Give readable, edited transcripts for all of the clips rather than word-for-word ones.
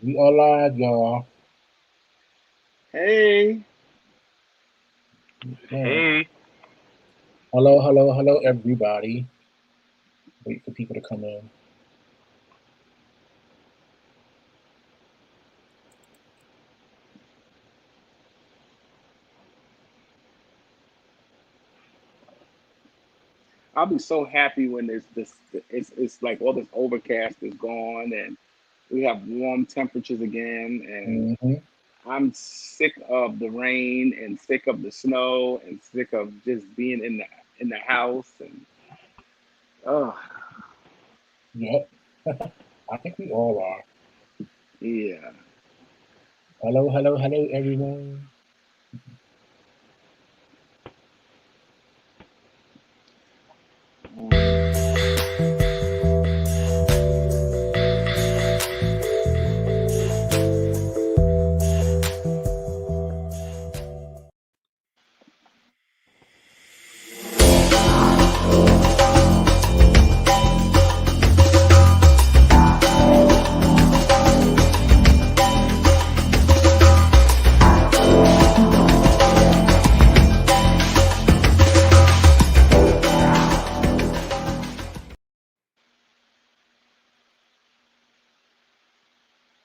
We are live, y'all. Hey, Man. Hey, Hello, hello, hello, everybody. Wait for people to come in. I'll be so happy when there's this. It's like all this overcast is gone and we have warm temperatures again. And Hmm. I'm sick of the rain and sick of the snow and sick of just being in the house. And oh Yep, I think we all are. yeah, Hello, hello, hello, everyone.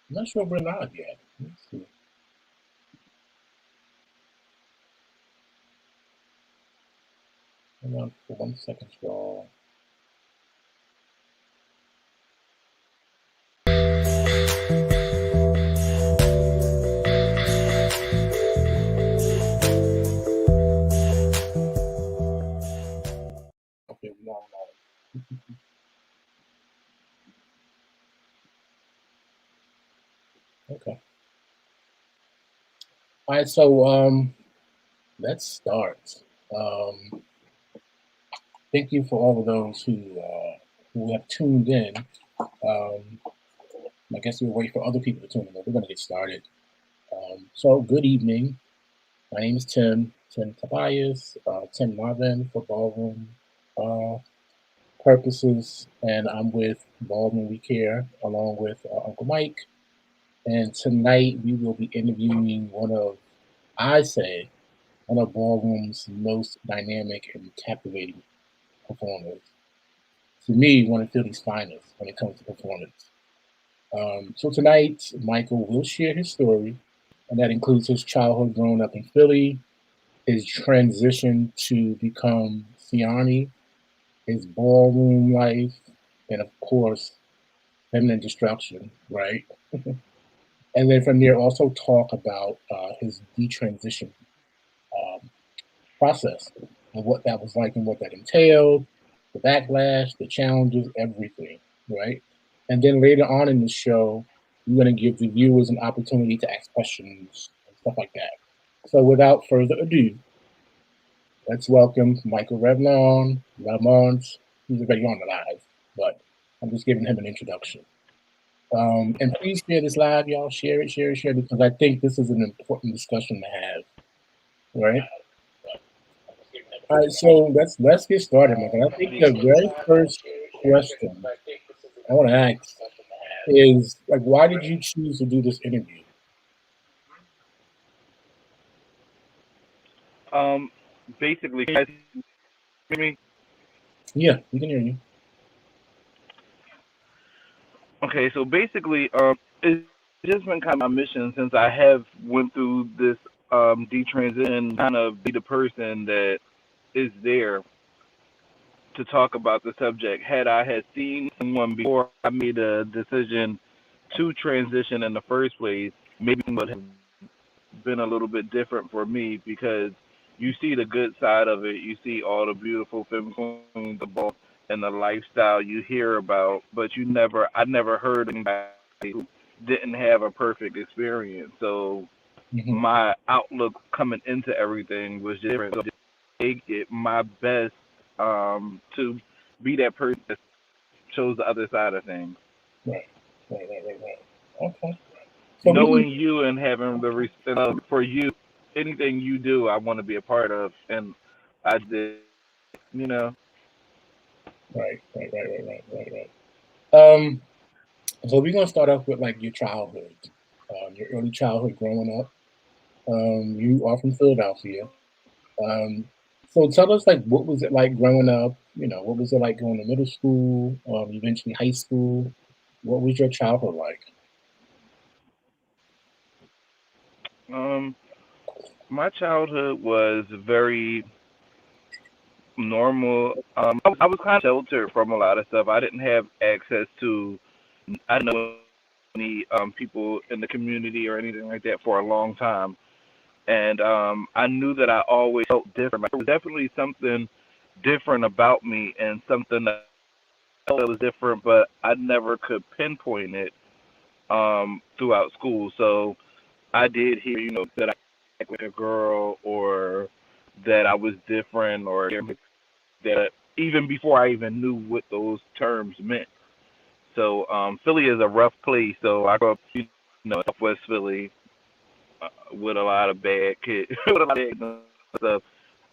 I'm not sure if we're live yet. Let's see. Hold on for 1 second, y'all. Okay, we are live. Okay. All right, so let's start. Um, Thank you for all of those who have tuned in. I guess we'll wait for other people to tune in. We're going to get started. So, good evening. My name is Tim Tobias, Tim Marvin for Ballroom uh, purposes, and I'm with Ballroom We Care along with Uncle Mike. And tonight we will be interviewing I say, one of Ballroom's most dynamic and captivating performers. To me, one of Philly's finest when it comes to performance. So tonight, Michael will share his story, and that includes his childhood growing up in Philly, his transition to become Siani, his ballroom life, and of course, feminine destruction, right? And then from there, also talk about his detransition um, process and what that was like and what that entailed, the backlash, the challenges, everything, right? And then later on in the show, we're going to give the viewers an opportunity to ask questions and stuff like that. So without further ado, let's welcome Michael Revlon, Lamont. He's already on the live, but I'm just giving him an introduction. And please share this live, y'all. Share it, share it, share it, because I think this is an important discussion to have, right? All right, so let's get started, Michael. I think the very first question I want to ask is like, why did you choose to do this interview? um, basically, guys, hear me? Yeah, we can hear you. Okay, so basically, it's just been kind of my mission since I have went through this detransition, kind of be the person that is there to talk about the subject. Had I had seen someone before I made a decision to transition in the first place, maybe it would have been a little bit different for me because you see the good side of it. You see all the beautiful film queens, the ball, and the lifestyle you hear about, but I never heard anybody who didn't have a perfect experience. So Hmm. my outlook coming into everything was different. So I just make it my best to be that person that shows the other side of things. Right, right. Okay, so Knowing you and having the respect for you, anything you do, I want to be a part of, and I did, you know. right. So we're gonna start off with like your childhood, your early childhood growing up. You are from Philadelphia. Um, so tell us like what was it like growing up? You know, what was it like going to middle school, eventually high school? What was your childhood like? Um, my childhood was very normal. I was kind of sheltered from a lot of stuff. I didn't have access to. I didn't know any people in the community or anything like that for a long time, and I knew that I always felt different. Like, there was definitely something different about me, and something that was different, but I never could pinpoint it throughout school. So I did hear, that I act like a girl, or that I was different, or that even before I even knew what those terms meant. So Philly is a rough place. So I grew up, Southwest Philly, with a lot of bad kids, with a lot of stuff,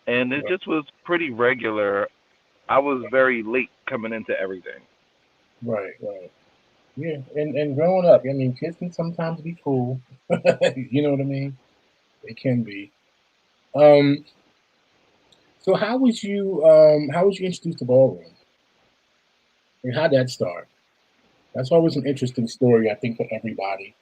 and it Right, just was pretty regular. I was very late coming into everything. right, right. Yeah, and growing up, I mean, kids can sometimes be cruel. You know what I mean? They can be. Um, so how was you introduced to ballroom? And how'd that start? That's always an interesting story, I think, for everybody.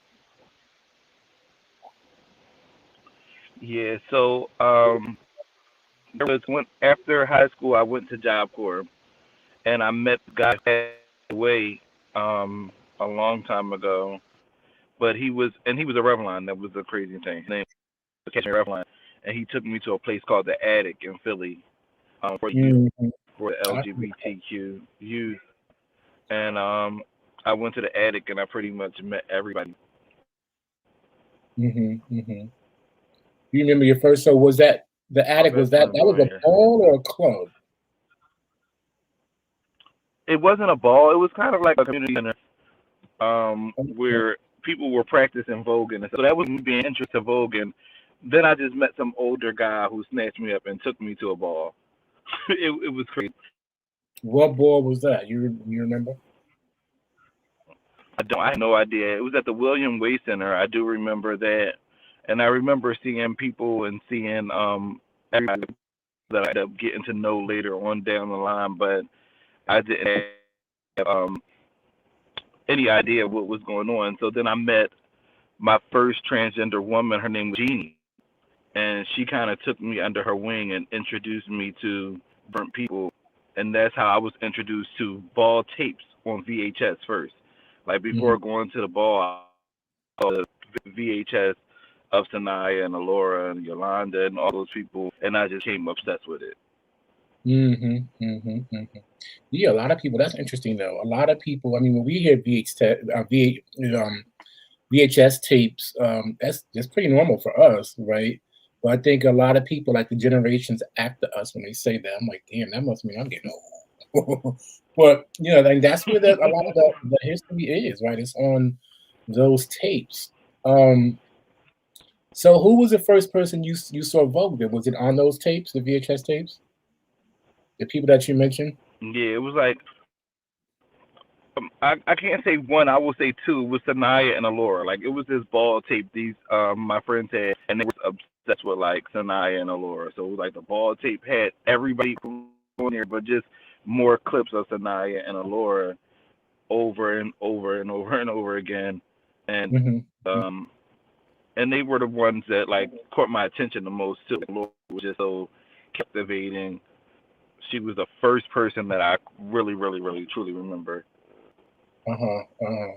Yeah. So there was one after high school. I went to Job Corps, and I met the guy who passed away a long time ago. But he was a Revlon. That was the crazy thing. His name was Cashmere Revlon, and he took me to a place called the Attic in Philly, for youth, Hmm. for the LGBTQ youth. And I went to the Attic, and I pretty much met everybody. Hmm. Hmm. You remember your first? So was that the My attic? Was best that friend that was over a here. ball or a club? It wasn't a ball. It was kind of like a community center, Okay. where people were practicing voguing. And so that was me being interested in voguing. Then I just met some older guy who snatched me up and took me to a ball. It was crazy. What ball was that? You remember? I had no idea. It was at the William Way Center. I do remember that, and I remember seeing people and seeing everybody that I ended up getting to know later on down the line. But I didn't have any idea what was going on. So then I met my first transgender woman. Her name was Jeannie, and she kind of took me under her wing and introduced me to different people, and that's how I was introduced to ball tapes on VHS first. Like Hmm. before going to the ball, I saw the VHS of Sanaya and Alora and Yolanda and all those people, and I just came obsessed with it. Hmm. Hmm. Hmm. Yeah, a lot of people. That's interesting, though. A lot of people. I mean, when we hear VHS tapes, that's pretty normal for us, right? But I think a lot of people, like the generations after us, when they say that, I'm like, damn, that must mean I'm getting old. But and that's where a lot of the history is, right? It's on those tapes. Um, so who was the first person you saw Vogue with? Was it on those tapes, the VHS tapes? The people that you mentioned? Yeah, it was like I can't say one. I will say two. It was Sanaya and Alora. Like it was this ball tape. These my friends had, and they were obsessed with like Sanaya and Alora. So it was like the ball tape had everybody on there, but just more clips of Sanaya and Alora over and over and over and over again. And Hmm. um and they were the ones that like caught my attention the most too. Alora was just so captivating. She was the first person that I really, really, really, truly remember. Uh-huh. Uh-huh.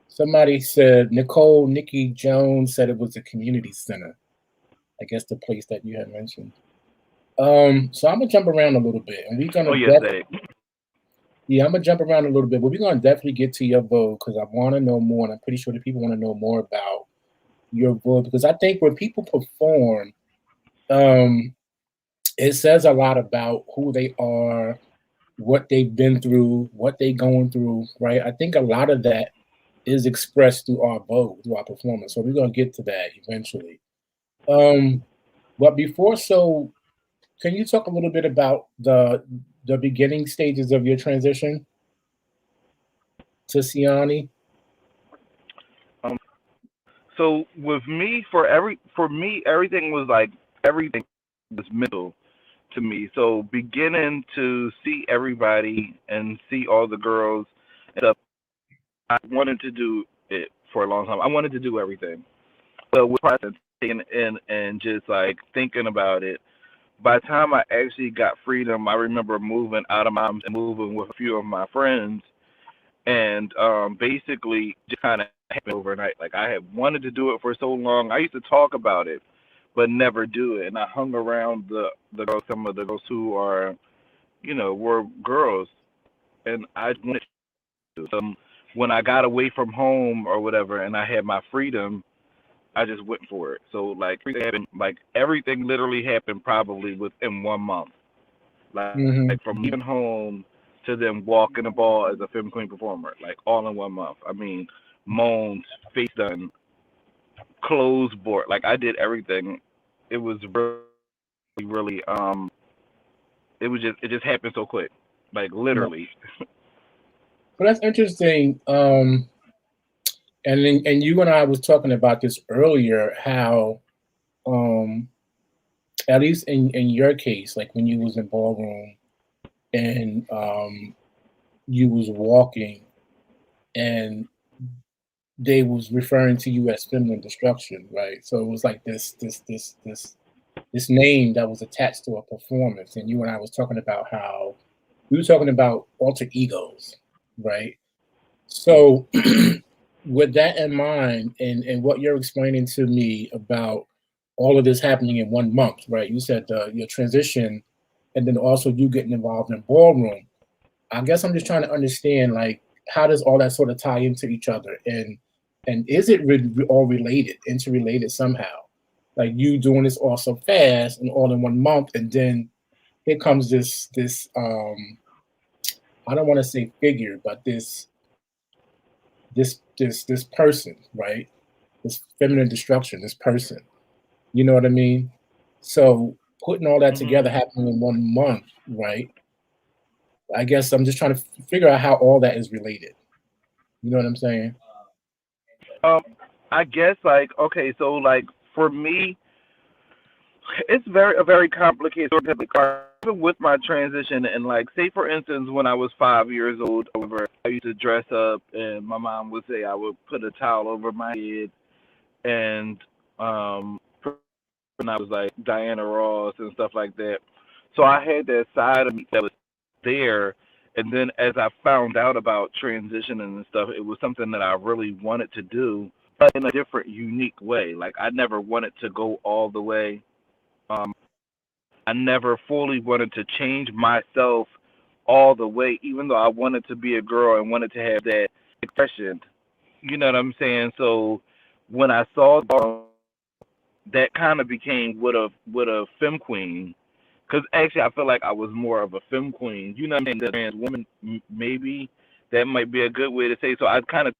Somebody said Nikki Jones said it was a community center. I guess the place that you had mentioned. So I'm gonna jump around a little bit, and we're Oh gonna yes, that. yeah, I'm gonna jump around a little bit, but we're gonna definitely get to your vote because I want to know more, and I'm pretty sure the people want to know more about your vote because I think when people perform, um, it says a lot about who they are, what they've been through, what they going through, right? I think a lot of that is expressed through our vote, through our performance. So we're gonna get to that eventually. Um, but before so can you talk a little bit about the beginning stages of your transition to Siani? So with me, for me, everything was like everything was mental to me. So beginning to see everybody and see all the girls and stuff, I wanted to do it for a long time. I wanted to do everything. So with process taking it in and just like thinking about it, by the time I actually got freedom, I remember moving out of my house and moving with a few of my friends, and basically just kind of happened overnight. Like I had wanted to do it for so long. I used to talk about it, but never do it. And I hung around the girls, some of the girls who are, were girls, and I wanted to. So when I got away from home or whatever, and I had my freedom, I just went for it. So like everything literally happened probably within 1 month. Mm-hmm. Like from leaving home to then walking the ball as a femme queen performer, like all in 1 month. I mean, moans, face done, clothes board, like I did everything. It was really, really, it just happened so quick, like Yeah. literally. Well, that's interesting. And you and I was talking about this earlier, how um, at least in your case, like when you was in ballroom and you was walking and they was referring to you as feminine destruction, right? So it was like this name that was attached to a performance, and you and I was talking about how we were talking about alter egos, right? So with that in mind, and what you're explaining to me about all of this happening in 1 month, right? You said your transition, and then also you getting involved in ballroom. I guess I'm just trying to understand, like, how does all that sort of tie into each other, and is it all related, interrelated somehow? Like you doing this all so fast and all in 1 month, and then here comes this I don't want to say figure, but this person, right? This feminine destruction, this person. You know what I mean? So putting all that hmm together happening in 1 month, right? I guess I'm just trying to figure out how all that is related. You know what I'm saying? Um, I guess like okay, so like for me, it's a very complicated story. Even with my transition, and like say for instance, when I was 5 years old, over I used to dress up, and my mom would say I would put a towel over my head, and um, and I was like Diana Ross and stuff like that. So I had that side of me that was there, and then as I found out about transitioning and stuff, it was something that I really wanted to do, but in a different, unique way. Like I never wanted to go all the way. Um, I never fully wanted to change myself all the way, even though I wanted to be a girl and wanted to have that expression. You know what I'm saying? So when I saw that, kind of became what a femme queen. Because actually, I feel like I was more of a femme queen. You know what I'm saying? The trans woman, maybe that might be a good way to say. So I kind of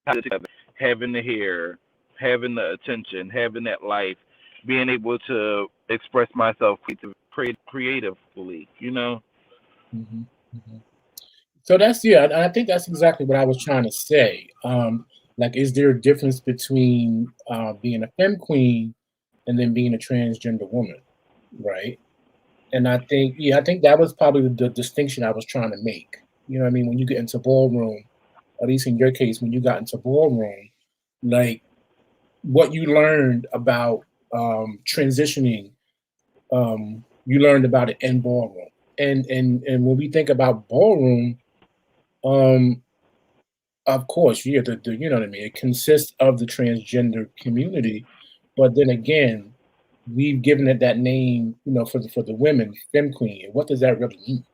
tied it together, having the hair, having the attention, having that life, being able to express myself creatively. You know. Hmm. Hmm. So that's, yeah, and I think that's exactly what I was trying to say. Like, is there a difference between being a femme queen and then being a transgender woman, right? And I think, yeah, I think that was probably the distinction I was trying to make. You know what I mean? When you get into ballroom, at least in your case, when you got into ballroom, like what you learned about transitioning, you learned about it in ballroom. And when we think about ballroom, um, of course, yeah, you know what I mean. It consists of the transgender community, but then again, we've given it that name, for the women, femme queen. And what does that really mean?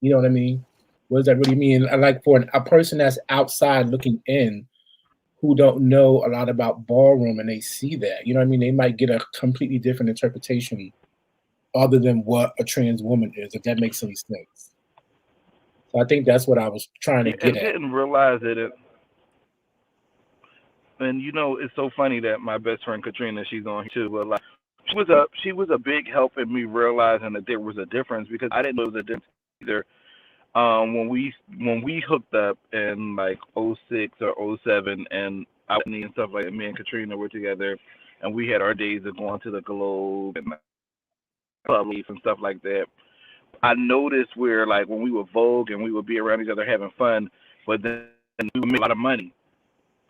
You know what I mean? What does that really mean? And like for a person that's outside looking in, who don't know a lot about ballroom, and they see that, you know what I mean? They might get a completely different interpretation other than what a trans woman is, if that makes any sense. So I think that's what I was trying to Yeah, get and at. didn't realize it. And it's so funny that my best friend Katrina, she's on here too. But like, she was a big help in me realizing that there was a difference because I didn't know there was a difference either. When we hooked up in like '06 or '07, and I and stuff like that. Me and Katrina were together, and we had our days of going to the Globe and club leaf and stuff like that. I noticed where like when we were Vogue and we would be around each other having fun, but then we would make a lot of money.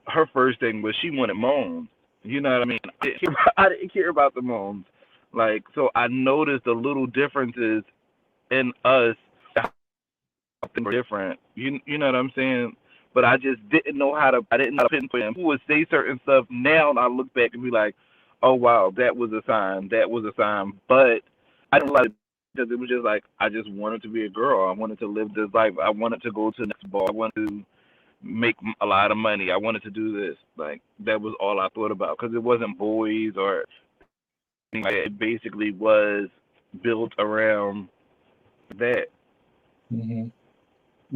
Her first thing was she wanted moans. You know what I mean? I didn't care about the moans. Like so, I noticed the little differences in us. Something different. You know what I'm saying? But I just didn't know how to. I didn't know how to pinpoint him. Who would say certain stuff now, and I look back and be like, "Oh wow, that was a sign. That was a sign." But I didn't like it because it was just like I just wanted to be a girl. I wanted to live this life. I wanted to go to the next ball. I wanted to make a lot of money. I wanted to do this. Like that was all I thought about because it wasn't boys or anything like that. It basically was built around that. Hmm.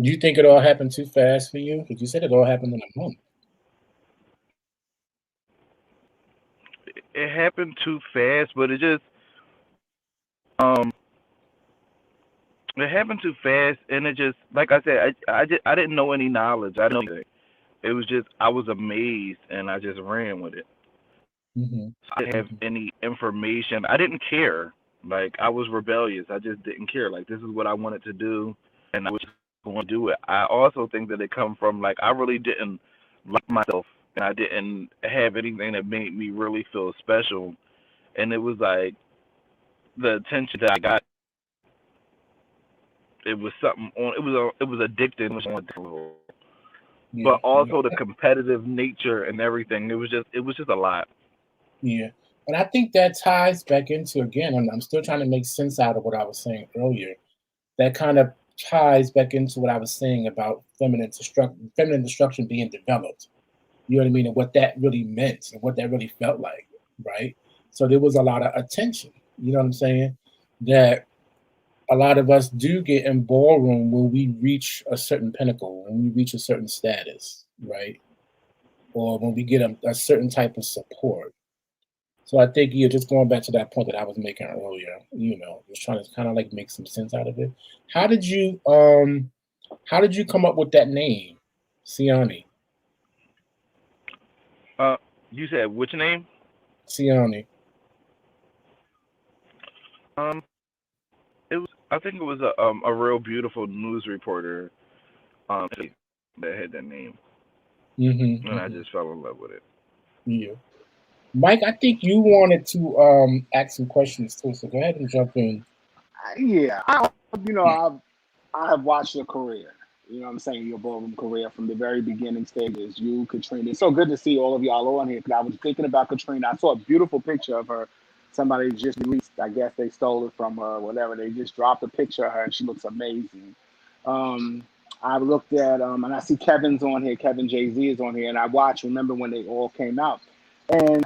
Do you think it all happened too fast for you? Because you said it all happened in a month. It happened too fast, but um it happened too fast, and it just like I said, I didn't know any knowledge. I didn't know anything. It was just I was amazed, and I just ran with it. Hmm. I didn't have Hmm. any information. I didn't care. Like I was rebellious. I just didn't care. Like this is what I wanted to do, and I was just going to do it. I also think that it come from like I really didn't like myself, and I didn't have anything that made me really feel special. And it was like the attention that I got. It was something on. It was addicting. It was Yeah, but yeah, also the competitive nature and everything. It was just a lot. yeah. And I think that ties back into again. I'm still trying to make sense out of what I was saying earlier. That kind of ties back into what I was saying about feminine destruction being developed. You know what I mean? And what that really meant and what that really felt like, right? So there was a lot of attention. You know what I'm saying? That a lot of us do get in ballroom when we reach a certain pinnacle, when we reach a certain status, right? Or when we get a certain type of support. So I think you're just going back to that point that I was making earlier, just trying to kind of like make some sense out of it. How did you um how did you come up with that name, Siani? Uh, you said which name? Siani. Um, it was. I think it was a real beautiful news reporter that had that name, Mm-hmm, and I mm-hmm. just fell in love with it. Yeah. Mike, I think you wanted to ask some questions too, so go ahead and jump in. Yeah, I have watched your career. You know what I'm saying? Your ballroom career from the very beginning stages. You, Katrina. It's so good to see all of y'all on here because I was thinking about Katrina. I saw a beautiful picture of her. Somebody just released, I guess they stole it from her, whatever. They just dropped a picture of her and she looks amazing. Um, I looked at, and I see Kevin's on here. Kevin Jay Z is on here. And I watched, remember when they all came out. And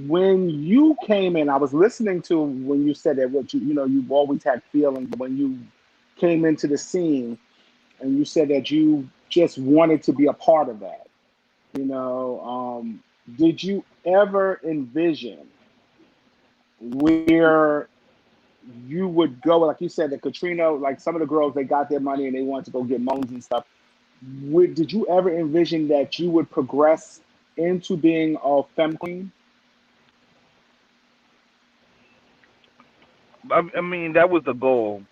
when you came in, I was listening to when you said that you've always had feelings. When you came into the scene and you said that you just wanted to be a part of that, you know, did you ever envision where you would go, like you said, that Katrina, like some of the girls, they got their money and they wanted to go get moans and stuff. Did you ever envision that you would progress into being a femme queen? I mean, that was the goal.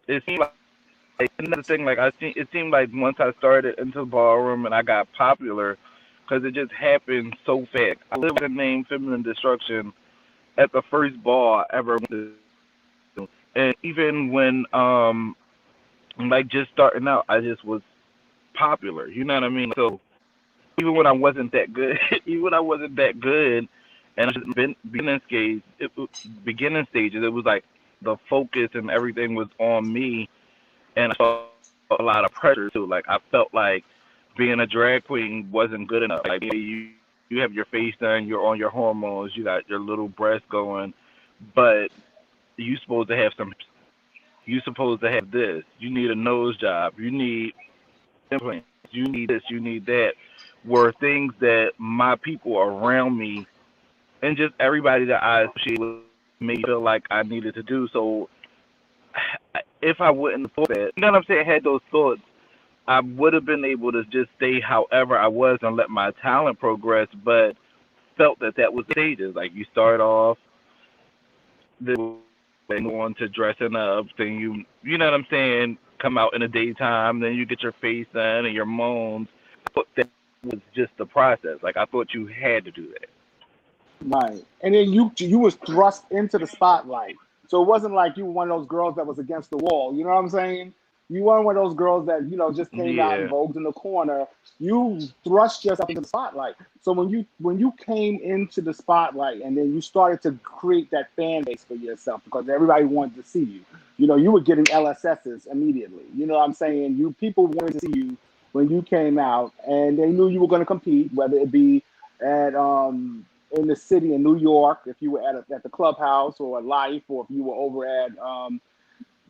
It seemed like another thing. Like it seemed like once I started into the ballroom and I got popular, because it just happened so fast. I lived with the name Feminine Destruction at the first ball I ever went to, and even when like just starting out, I just was popular. You know what I mean? So even when I wasn't that good, even when I wasn't that good, and I just been beginning stages, it was like the focus and everything was on me, and I felt a lot of pressure too. Like I felt like being a drag queen wasn't good enough. Like maybe you have your face done, you're on your hormones, you got your little breast going, but you supposed to have some. You supposed to have this. You need a nose job. You need implants. You need this. You need that. Were things that my people around me and just everybody that I associate with made me feel like I needed to do. So if I wouldn't have thought that, you know what I'm saying, had those thoughts, I would have been able to just stay however I was and let my talent progress, but felt that that was the stages. Like you start off, then move on to dressing up, then you know what I'm saying, come out in the daytime, then you get your face done and your moans. I thought that was just the process. Like I thought you had to do that. Right. And then you was thrust into the spotlight. So it wasn't like you were one of those girls that was against the wall. You know what I'm saying? You weren't one of those girls that, just came out and Yeah, vogued in the corner. You thrust yourself into the spotlight. So when you came into the spotlight and then you started to create that fan base for yourself because everybody wanted to see you. You were getting LSSs immediately. You know what I'm saying? People wanted to see you when you came out and they knew you were going to compete, whether it be at in the city in New York, if you were at the clubhouse or at Life, or if you were over at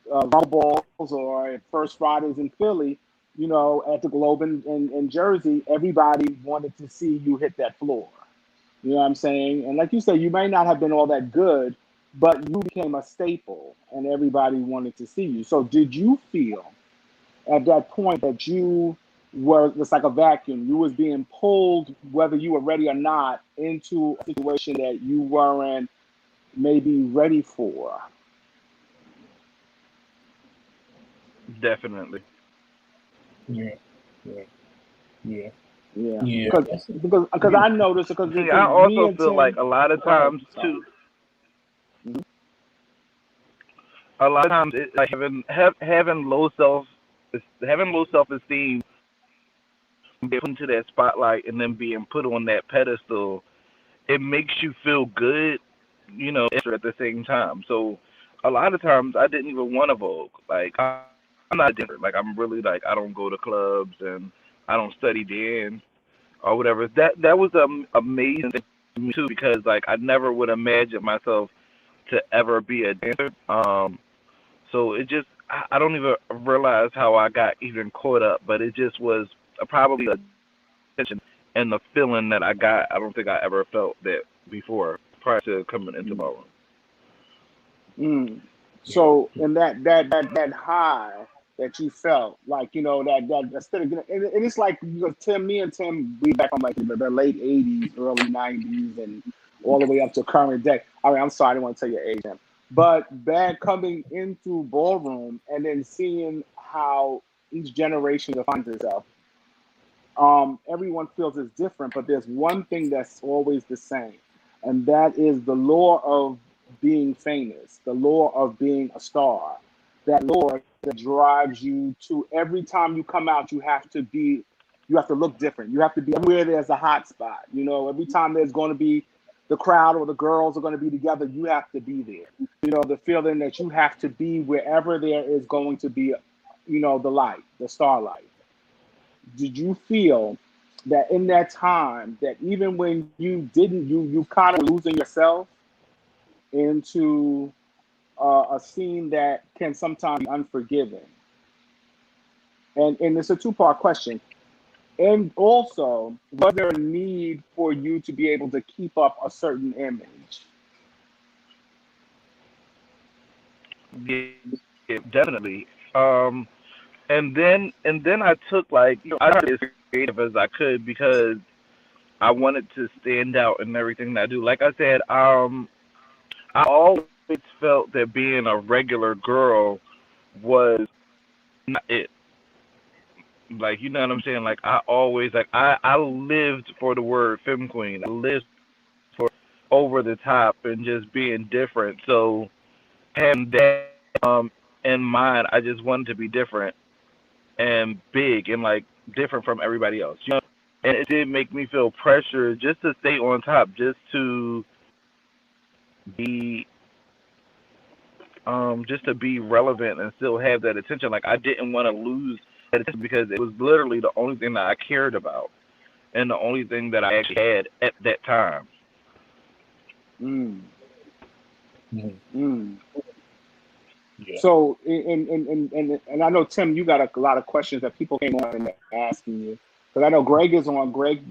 Rumble Balls or at First Fridays in Philly, at the Globe in Jersey, everybody wanted to see you hit that floor. You know what I'm saying? And like you said, you may not have been all that good, but you became a staple and everybody wanted to see you. So did you feel at that point that you were, it's like a vacuum, you was being pulled, whether you were ready or not, into a situation that you weren't maybe ready for? definitely. Yeah, yeah, yeah, Yeah, yeah. because That's it. because because I noticed, because See, I me also and feel like Tim. a lot of Go ahead. times Sorry. too. A lot of times, like having low self esteem, being put into that spotlight and then being put on that pedestal, it makes you feel good, at the same time. So a lot of times I didn't even want to Vogue. Like I'm not a dancer. Like I'm really like I don't go to clubs and I don't study dance or whatever. That was amazing to me too because like I never would imagine myself to ever be a dancer. So it just I don't even realize how I got even caught up, but it just was probably a attention and the feeling that I got. I don't think I ever felt that before prior to coming into Mm. ballroom. Mm. Yeah, So in that high that you felt, like that instead of and it's like, Tim, me and Tim, we back from like the late '80s, early '90s, and all the way up to current day. I mean, I'm sorry, I didn't want to tell your age, Tim. But back coming into ballroom and then seeing how each generation defines itself, everyone feels it's different, but there's one thing that's always the same, and that is the law of being famous, the law of being a star, that law that drives you to every time you come out, you have to look different. You have to be everywhere there's a hot spot. Every time there's going to be the crowd or the girls are going to be together, you have to be there. The feeling that you have to be wherever there is going to be, the light, the starlight. Did you feel that in that time, that even when you didn't, you kind of losing yourself into a scene that can sometimes be unforgiving? And it's a two-part question. And also, was there a need for you to be able to keep up a certain image? Yeah, yeah, definitely. Um, and then I took like I tried to be as creative as I could because I wanted to stand out in everything that I do. Like I said, I always felt that being a regular girl was not it. Like you know what I'm saying? Like I always I lived for the word femme queen. I lived for over the top and just being different. So having that in mind, I just wanted to be different and big and like different from everybody else. And it did make me feel pressure just to stay on top, be just to be relevant and still have that attention. Like I didn't want to lose that attention because it was literally the only thing that I cared about and the only thing that I actually had at that time. Mm, mhm, mm. yeah, So, and I know, Tim, you got a lot of questions that people came on and they're asking you. Because I know Greg is on. Greg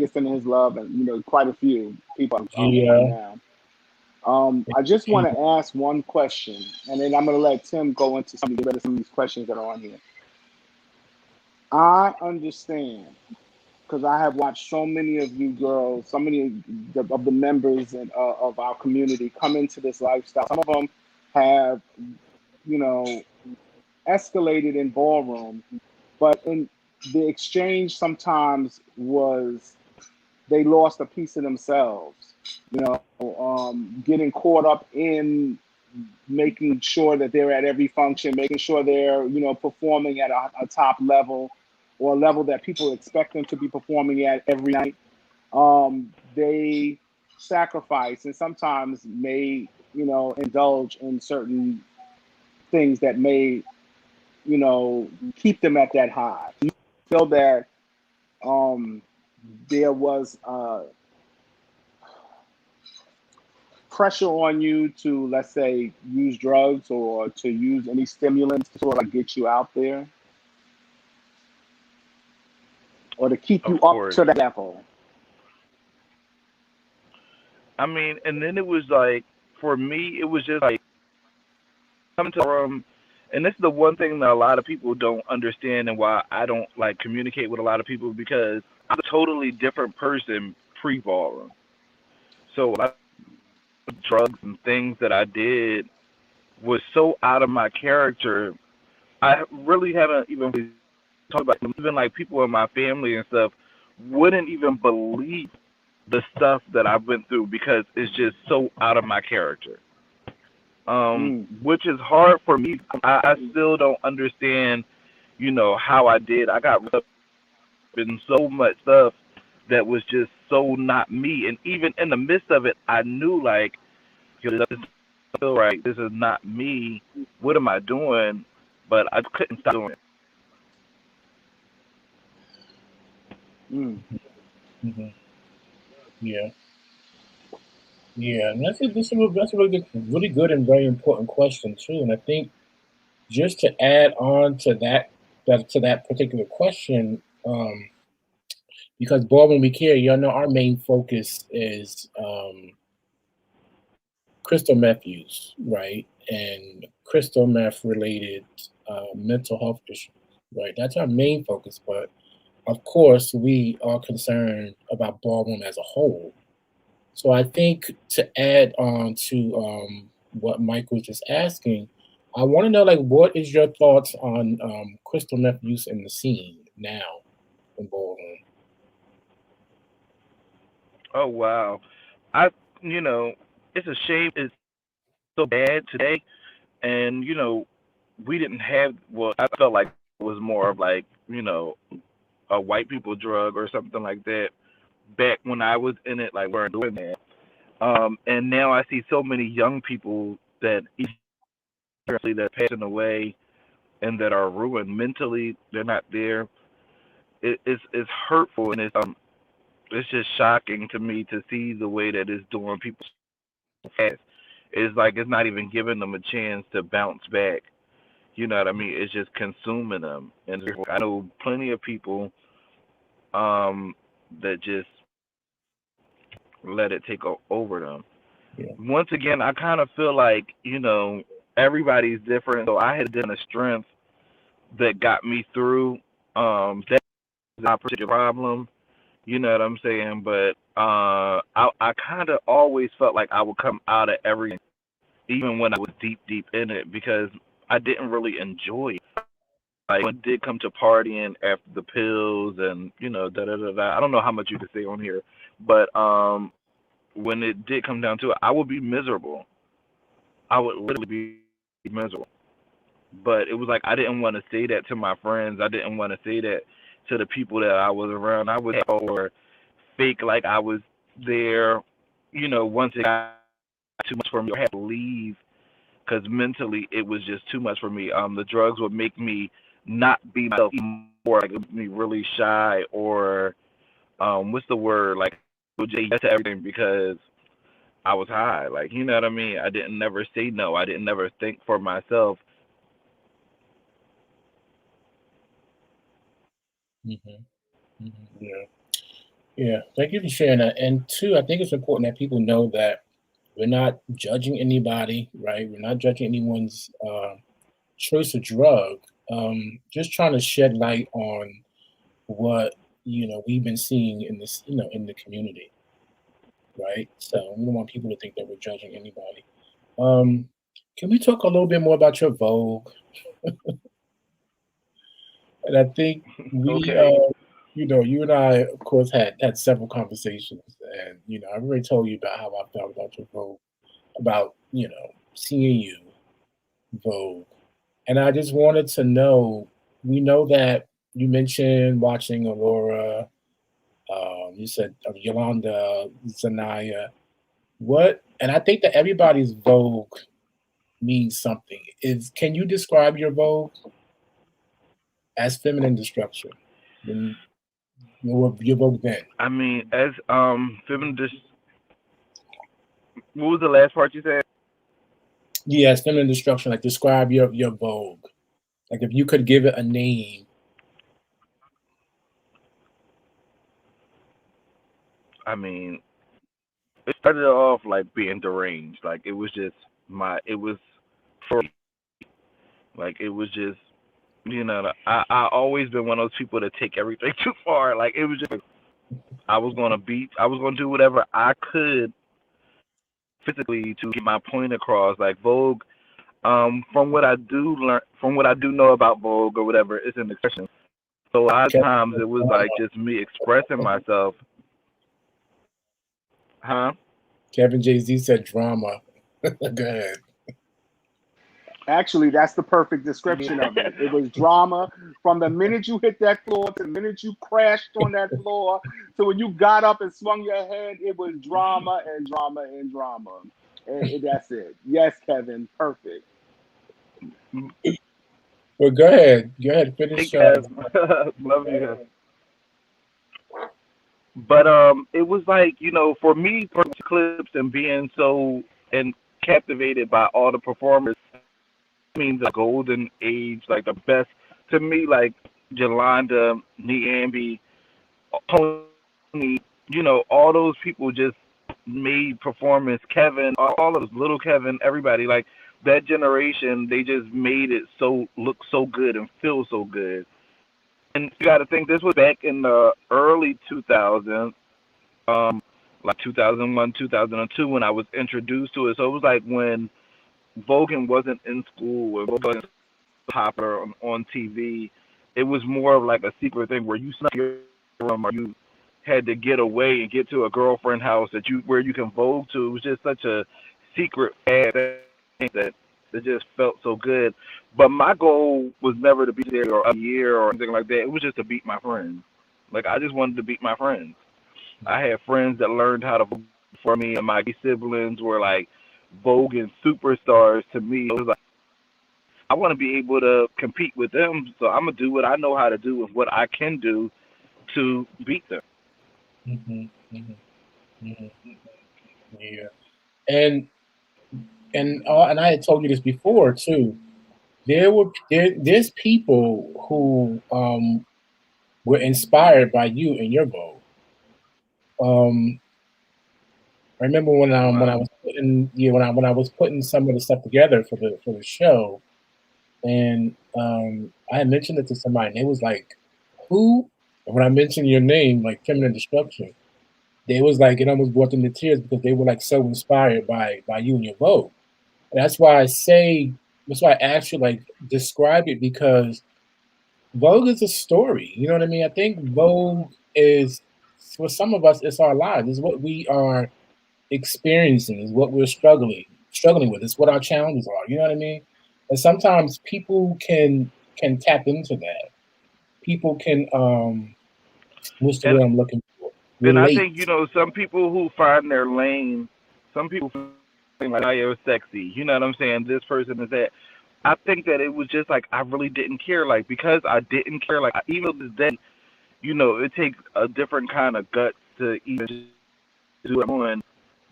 is sending his love, and quite a few people on yeah. now. I just want to ask one question, and then I'm going to let Tim go into get rid of some of these questions that are on here. I understand because I have watched so many of you girls, so many of the members of our community come into this lifestyle. Some of them have, you know, escalated in ballroom, but in the exchange sometimes was they lost a piece of themselves. Getting caught up in making sure that they're at every function, making sure they're performing at a top level or a level that people expect them to be performing at every night. They sacrifice and sometimes may indulge in certain things that may keep them at that high. Do you feel that um, there was pressure on you to, let's say, use drugs or to use any stimulants to sort of like get you out there or to keep you Of up course. to that level? I mean, and then it was like for me, it was just like come to and this is the one thing that a lot of people don't understand and why I don't like communicate with a lot of people because I'm a totally different person pre ballroom. So a lot of drugs and things that I did was so out of my character. I really haven't even talked about it. Even like people in my family and stuff wouldn't even believe the stuff that I went through because it's just so out of my character. Mm, Which is hard for me. I still don't understand, how I did. I got wrapped up in so much stuff that was just so not me. And even in the midst of it, I knew like, yo, this doesn't feel right. This is not me. What am I doing? But I couldn't stop doing it. mm, Hmm. Yeah, yeah, and that's a really good and very important question too. And I think just to add on to that particular question, because Baldwin we care, our main focus is crystal meth use, right, and crystal meth related mental health issues, right. That's our main focus, but of course we are concerned about Baldwin as a whole. So I think to add on to what Mike was just asking, I want to know like what is your thoughts on crystal meth use in the scene now in Ballroom? Oh wow. I you know, it's a shame it's so bad today and we didn't have well I felt like it was more of like, a white people drug or something like that back when I was in it, like weren't doing that. And now I see so many young people that essentially that are passing away and that are ruined mentally. They're not there. It's hurtful and it's just shocking to me to see the way that it's doing people so fast. It's like it's not even giving them a chance to bounce back. You know what I mean? It's just consuming them. And I know plenty of people um, that just let it take over them. Yeah. Once again, I kind of feel like everybody's different. So I had done a strength that got me through. That's not a particular problem. You know what I'm saying? But I kind of always felt like I would come out of everything, even when I was deep, deep in it, because I didn't really enjoy it. Like when it did come to partying after the pills and da da da da. I don't know how much you can say on here, but when it did come down to it, I would be miserable. I would literally be miserable. But it was like I didn't want to say that to my friends. I didn't want to say that to the people that I was around. I would or fake like I was there. Once it got too much for me, I had to leave because mentally it was just too much for me. The drugs would make me not be myself more, like it would make me really shy or what's the word? Like would say yes to everything because I was high. Like you know what I mean? I didn't never say no. I didn't never think for myself. Hmm. Hmm. Yeah. Yeah. Thank you for sharing that. And two, I think it's important that people know that we're not judging anybody, right? We're not judging anyone's choice of drug. just trying to shed light on what we've been seeing in this in the community, right? So we don't want people to think that we're judging anybody. Um, can we talk a little bit more about your Vogue? And I think we, Okay. you and I, of course, had several conversations, and I've already told you about how I felt about your Vogue, about seeing you Vogue, and I just wanted to know. We know that you mentioned watching Aurora. You said Yolanda, Zanaya. What? And I think that everybody's Vogue means something. Is Can you describe your Vogue as feminine destruction? When your Vogue then? I mean, as feminist. What was the last part you said? Yeah, as feminine destruction. Like describe your Vogue. Like if you could give it a name. I mean, it started off like being deranged. Like it was just it was for like it was just I always been one of those people that take everything too far. Like it was just I was gonna do whatever I could physically to get my point across. Like Vogue, from what I do know about Vogue or whatever, it's an expression. So a lot of Kevin times said it was like drama. just me expressing myself, huh? Kevin Jay-Z said drama. Go ahead. Actually, that's the perfect Yeah. description of it. It was drama from the minute you hit that floor to the minute you crashed on that floor. So when you got up and swung your head, it was drama and drama and drama. That's it. Yes, Kevin, perfect. Well, go ahead. Go ahead. Thank Finish. you guys. Love you guys. But it was like for me, for clips and being so and captivated by all the performers. I mean, the golden age, like the best to me, like Jolanda, Niambi, Tony, all those people just made performance. Kevin, all of those, little Kevin, everybody, like that generation, they just made it so look so good and feel so good. And you got to think this was back in the early 2000s, like 2001, 2002, when I was introduced to it. So it was like when Vogan wasn't in school, when Vogan wasn't popular on TV. It was more of like a secret thing where you snuck your room or you had to get away and get to a girlfriend house that you where you can Vogue to. It was just such a secret bad thing that just felt so good. But my goal was never to be there or a year or anything like that. It was just to beat my friends. Like I just wanted to beat my friends. I had friends that learned how to Vogue for me, and my siblings were like Vogue superstars to me. It was like I want to be able to compete with them, so I'm gonna do what I know how to do and what I can do to beat them. Hmm. Hmm. Hmm. Yeah. And and I had told you this before too. There's people who were inspired by you and your Vogue. Um, I remember when I Wow. was putting when I was putting some of the stuff together for the show, and I had mentioned it to somebody, and they was like, "Who?" And when I mentioned your name, like Feminine Destruction, they was like it almost brought them to tears because they were like so inspired by you and your Vogue. And that's why I asked you like describe it because Vogue is a story. You know what I mean? I think Vogue is for some of us, it's our lives. It's what we are experiencing is what we're struggling with. It's what our challenges are. You know what I mean? And sometimes people can tap into that. People can what's the And word I'm looking for? I Relate. think some people who find their lane, some people think like I was sexy. You know what I'm saying? This person is that. I think that it was just like I really didn't care, like because I didn't care, like even to this day, it takes a different kind of guts to even do what I'm doing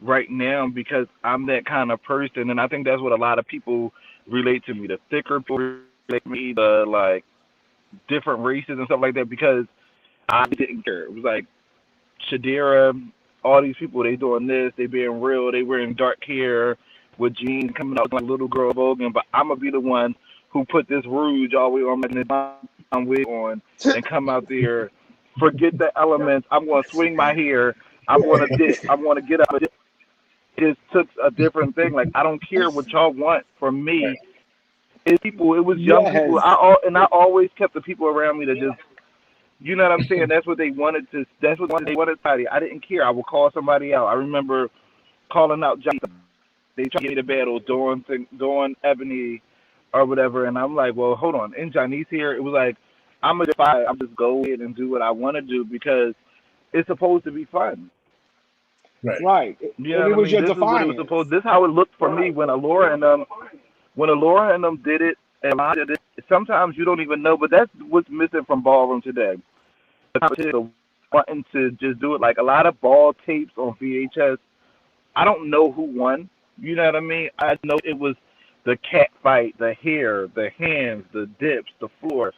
right now because I'm that kind of person, and I think that's what a lot of people relate to me. The thicker people relate to me, the like different races and stuff like that, because I didn't care. It was like Shadira, all these people, they doing this, they being real, they wearing dark hair with jeans coming out like little girl Vogan, but I'm gonna be the one who put this rouge all the way on my wig on and come out there, forget the elements. I'm going to swing my hair. I'm going to dip. I'm going to get up. It just took a different thing. Like, I don't care what y'all want from me. It's people. It was young people. Yes. I always kept the people around me that just, you know what I'm saying. That's what they wanted to. That's what they wanted. I didn't care. I would call somebody out. I remember calling out Johnny. They tried to get me to battle doing Ebony or whatever, and I'm like, well, hold on. And Johnny's here. It was like, I'm gonna defy. I'm just go ahead and do what I want to do because it's supposed to be fun. Right. Right. You know And it what I was mean? your This is what it was defiance. supposed. This is how it looked for me when Alora and them did it, and I did it. Sometimes you don't even know, but that's what's missing from ballroom today. The competition of wanting to just do it. Like a lot of ball tapes on VHS. I don't know who won. You know what I mean? I know it was the cat fight, the hair, the hands, the dips, the floor.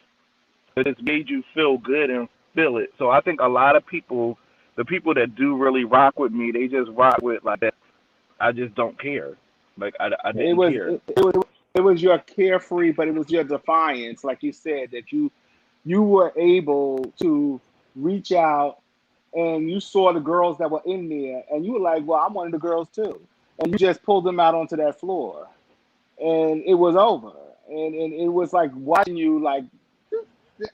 It just made you feel good and feel it. So I think a lot of people, the people that do really rock with me, they just rock with like that. I just don't care. Like I It didn't was care. it was your carefree, but it was your defiance, like you said, that you were able to reach out and you saw the girls that were in there and you were like, well, I'm one of the girls too. And you just pulled them out onto that floor and it was over. And it was like watching you like,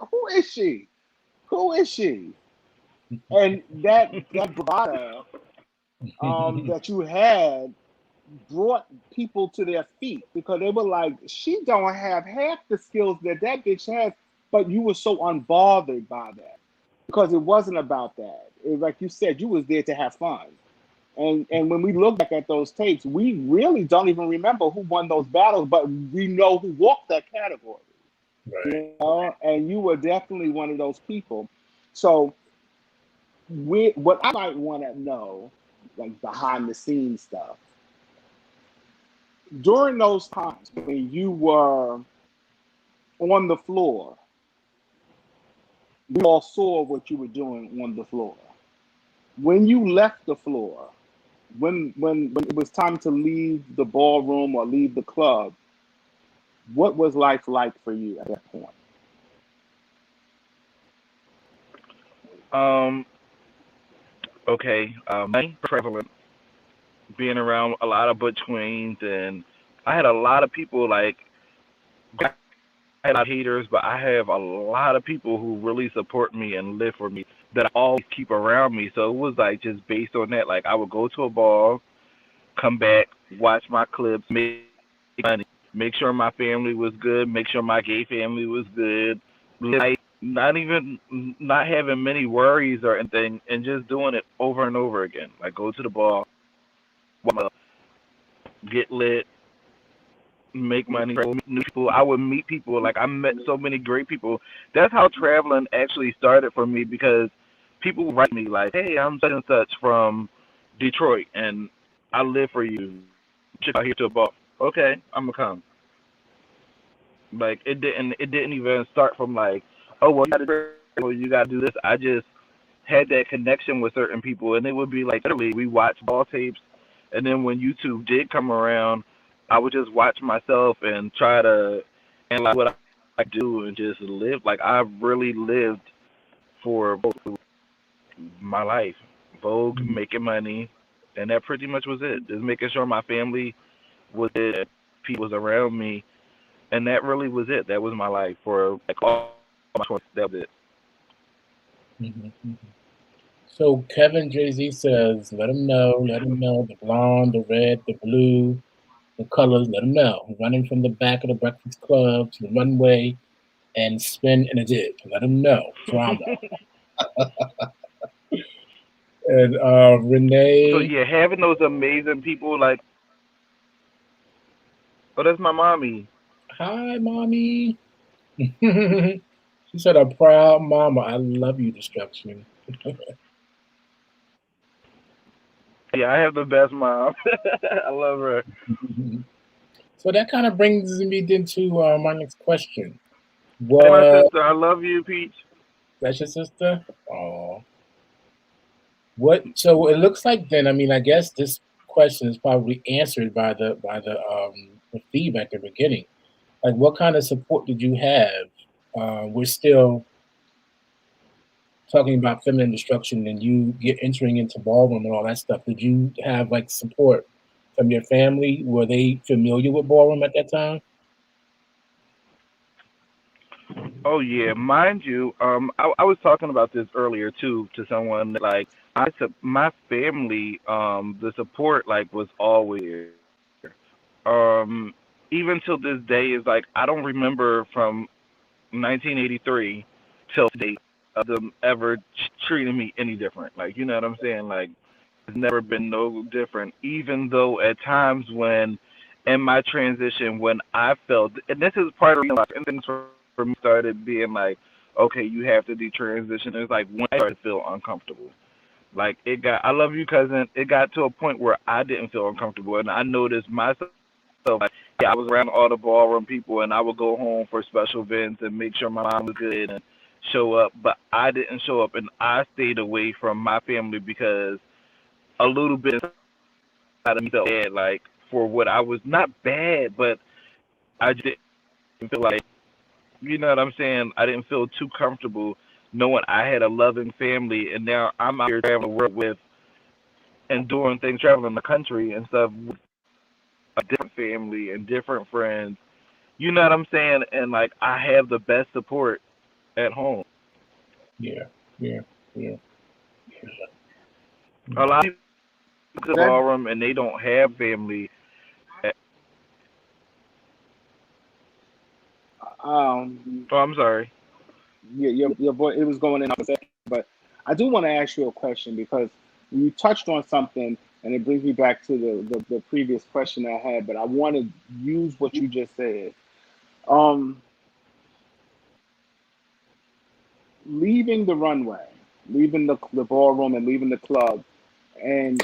who is she? Who is she? And that bravado that you had brought people to their feet because they were like, she don't have half the skills that bitch has, but you were so unbothered by that because it wasn't about that. It, like you said, you was there to have fun. And when we look back at those tapes, we really don't even remember who won those battles, but we know who walked that category. Right. And you were definitely one of those people. So what I might want to know, like behind the scenes stuff, during those times when you were on the floor, we all saw what you were doing on the floor. When you left the floor, when it was time to leave the ballroom or leave the club, what was life like for you at that point? Um. Okay. Prevalent. Being around a lot of butch queens, and I had a lot of people like I had a lot of haters, but I have a lot of people who really support me and live for me that I always keep around me. So it was like just based on that. Like I would go to a ball, come back, watch my clips, make money, make sure my family was good, make sure my gay family was good, like not even not having many worries or anything, and just doing it over and over again. Like go to the ball, get lit, make money, meet new people. I would meet people. Like I met so many great people. That's how traveling actually started for me because people would write me like, "Hey, I'm such and such from Detroit, and I live for you. Check out here to a ball. Okay, I'm gonna come." Like it didn't even start from like, "Oh well, you gotta do this." I just had that connection with certain people, and it would be like literally we watched ball tapes, and then when YouTube did come around, I would just watch myself and try to analyze what I do and just live. Like I really lived for my life, Vogue, Mhm. making money, and that pretty much was it. Just making sure my family was it, people was around me, and that really was it. That was my life for like all my 20s. That was it. Mhm. Mhm. So Kevin Jay-Z says, let him know the blonde, the red, the blue, the colors, let him know. Running from the back of the Breakfast Club to the runway and spin in a dip. Let him know. Drama. And So Renee, yeah, having those amazing people like, oh, that's my mommy. hi, mommy. She said, a proud mama. I love you, Destruction. Yeah, I have the best mom. I love her. So that kind of brings me into my next question. Hey, my What, sister, I love you, Peach. that's your sister? Oh, what? So it looks like then. I mean, I guess this question is probably answered by the theme at the beginning. Like, what kind of support did you have? We're still talking about feminine destruction, and you get entering into ballroom and all that stuff. Did you have like support from your family? Were they familiar with ballroom at that time? Oh yeah, mind you, I was talking about this earlier too to someone that, like my family, the support like was always there. Even till this day is like I don't remember from 1983 till today of them ever treating me any different. Like you know what I'm saying? Like it's never been no different. Even though at times when in my transition when I felt, and this is part of the reason why and things for me started being like, okay, you have to detransition. It's like when I started to feel uncomfortable. Like it got, I love you, cousin. It got to a point where I didn't feel uncomfortable, and I noticed myself. Like, yeah, I was around all the ballroom people, and I would go home for special events and make sure my mom was good and show up. But I didn't show up, and I stayed away from my family because a little bit inside of me felt bad, like for what I was not bad, but I just didn't feel like, you know what I'm saying? I didn't feel too comfortable knowing I had a loving family, and now I'm out here traveling the world with and doing things, traveling the country and stuff with a different family and different friends. You know what I'm saying? And like I have the best support at home. Yeah, yeah, yeah. A lot of people go to That ballroom and they don't have family. um, Oh, I'm sorry. your boy, it was going in for a second, but I do want to ask you a question because you touched on something, and it brings me back to the previous question I had. But I want to use what you just said. Um, Leaving the runway, leaving the ballroom, and leaving the club, and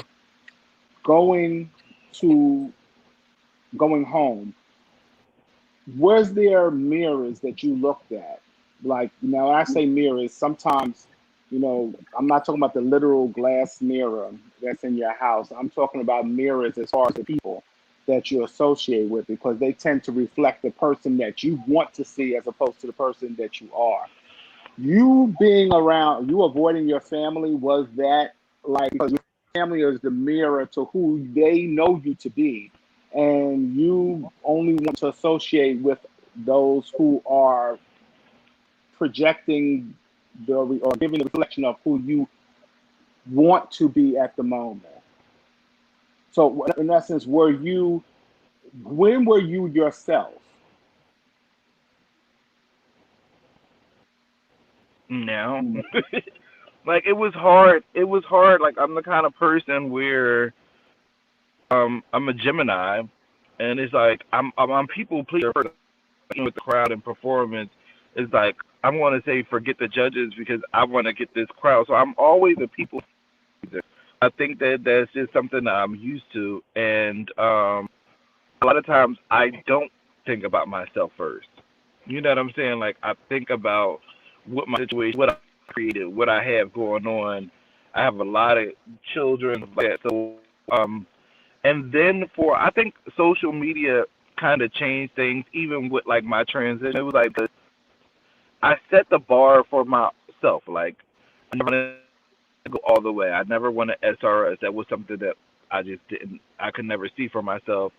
going to going home. Was there mirrors that you looked at? Like, now, when I say mirrors, sometimes, I'm not talking about the literal glass mirror that's in your house. I'm talking about mirrors as far as the people that you associate with, because they tend to reflect the person that you want to see as opposed to the person that you are. You being around, you avoiding your family, was that like, because your family is the mirror to who they know you to be, and you only want to associate with those who are projecting or giving the reflection of who you want to be at the moment. So, in essence, when were you yourself? Now, like it was hard. It was hard. Like I'm the kind of person where I'm a Gemini, and it's like I'm people pleaser first, with the crowd and performance. It's like I want to say forget the judges because I want to get this crowd. So I'm always a people pleaser. I think that that's just something that I'm used to, and a lot of times I don't think about myself first. You know what I'm saying? Like I think about what my situation, what I created, what I have going on. I have a lot of children like that. So and then for I think social media kind of changed things even with like my transition. It was like I set the bar for myself. Like I never want to go all the way. I never want to SRS. That was something that I just didn't. I could never see for myself.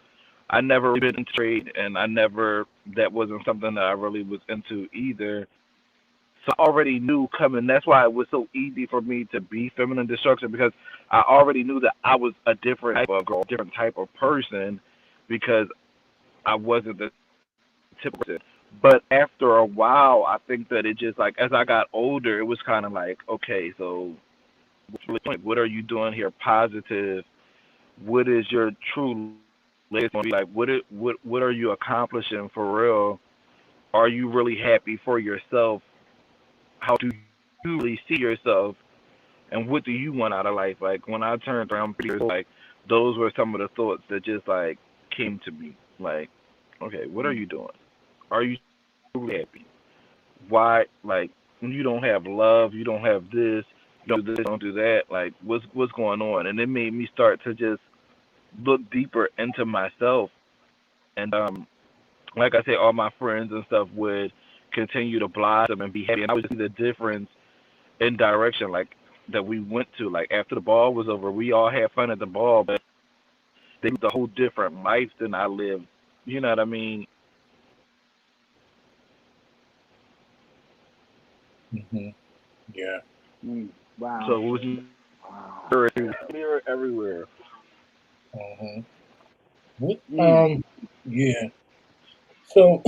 I never been in trade, and I never. That wasn't something that I really was into either. So I already knew coming. That's why it was so easy for me to be feminine destruction because I already knew that I was a different type of girl, different type of person, because I wasn't the typical person. But after a while, I think that it just like as I got older, it was kind of like, okay, so what's really the point? What are you doing here? Positive. What is your true latest going to be like? What are you accomplishing for real? Are you really happy for yourself? How do you really see yourself? And what do you want out of life? Like when I turned around 3 years old, like those were some of the thoughts that just like came to me. Like, okay, what are you doing? Are you truly happy? Why like when you don't have love, you don't have this, you don't do this, don't do that, like what's going on? And it made me start to just look deeper into myself. And like I said, all my friends and stuff would continue to blossom and be happy, and I would just see the difference in direction, like that we went to. Like after the ball was over, we all had fun at the ball, but they lived a whole different life than I lived. You know what I mean? Hmm. Yeah. Mm, wow. So it was Wow. mirror everywhere. Hmm. What? Mm. Yeah. So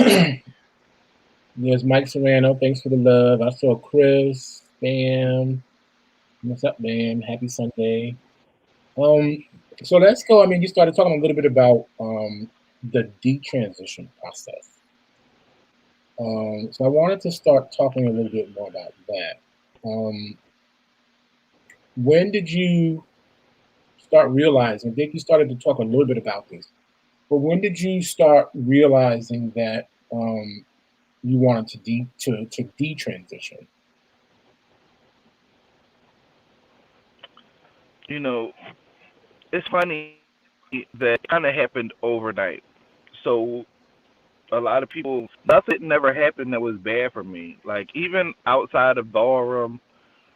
there's Mike Serrano. Thanks for the love. I saw Chris. Bam. What's up, Bam? Happy Sunday. Um. So let's go. I mean, you started talking a little bit about the detransition process. So I wanted to start talking a little bit more about that. Um, when did you start realizing? I think you started to talk a little bit about this, but when did you start realizing that you wanted to detransition? You know, it's funny that kind of happened overnight. So a lot of people, nothing never happened that was bad for me. Like even outside of ballroom,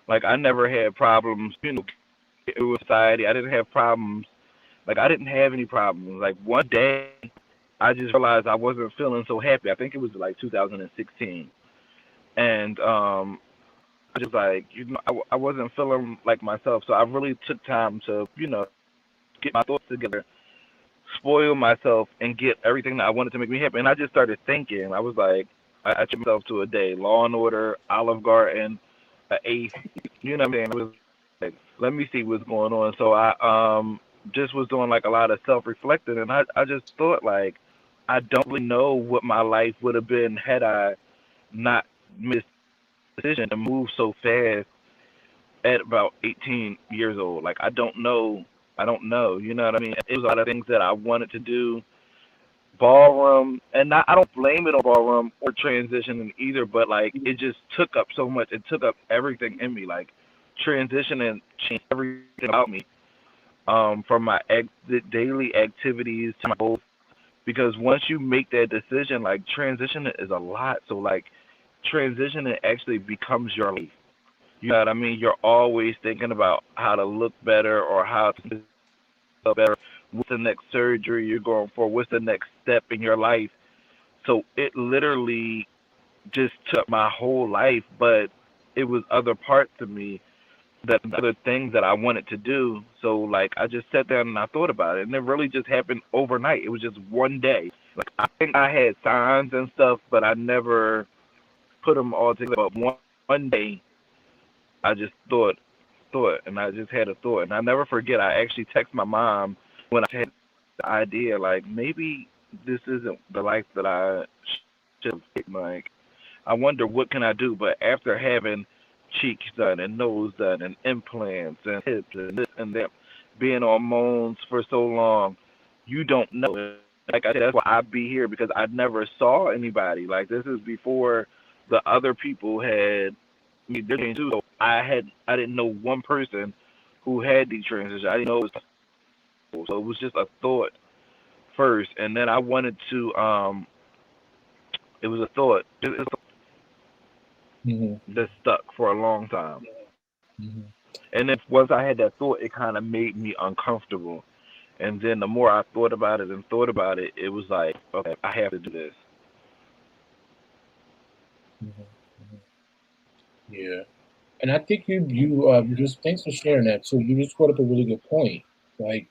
like I never had problems. It was society. I didn't have problems. Like I didn't have any problems. Like one day, I just realized I wasn't feeling so happy. I think it was like 2016, and I just like I wasn't feeling like myself. So I really took time to get my thoughts together, spoil myself, and get everything that I wanted to make me happy. And I just started thinking. I was like, I took myself to a day, Law and Order, Olive Garden, an eighth. You know what I'm saying? I was like, let me see what's going on. So I just was doing like a lot of self reflecting, and I just thought like I don't really know what my life would have been had I not made this decision to move so fast at about 18 years old. Like I don't know. I don't know. You know what I mean? It was a lot of things that I wanted to do. Ballroom, and not, I don't blame it on ballroom or transitioning either, but like it just took up so much. It took up everything in me. Like transitioning changed everything about me. From my daily activities to my goals. Because once you make that decision, like transition is a lot. So like transitioning actually becomes your life. You know what I mean? You're always thinking about how to look better or how to look better. What's the next surgery you're going for? What's the next step in your life? So it literally just took my whole life, but it was other parts of me, that other things that I wanted to do. So like I just sat down and I thought about it, and it really just happened overnight. It was just one day. Like I think I had signs and stuff, but I never put them all together. But one day, I just thought, and I just had a thought, and I never forget. I actually text my mom when I had the idea, like maybe this isn't the life that I should have taken. Like I wonder what can I do. But after having cheeks done and nose done and implants and hips and this and that, being on moans for so long, you don't know. Like I said, that's why I be here, because I never saw anybody. Like this is before the other people had me doing too. So I didn't know one person who had the transition. I didn't know it was possible. So it was just a thought first, and then I wanted to. It was a thought. It Hmm. that stuck for a long time. Hmm. And then once I had that thought, it kind of made me uncomfortable. And then the more I thought about it and thought about it, it was like, okay, I have to do this. Hmm. Yeah, and I think you just thanks for sharing that. So you just brought up a really good point. Like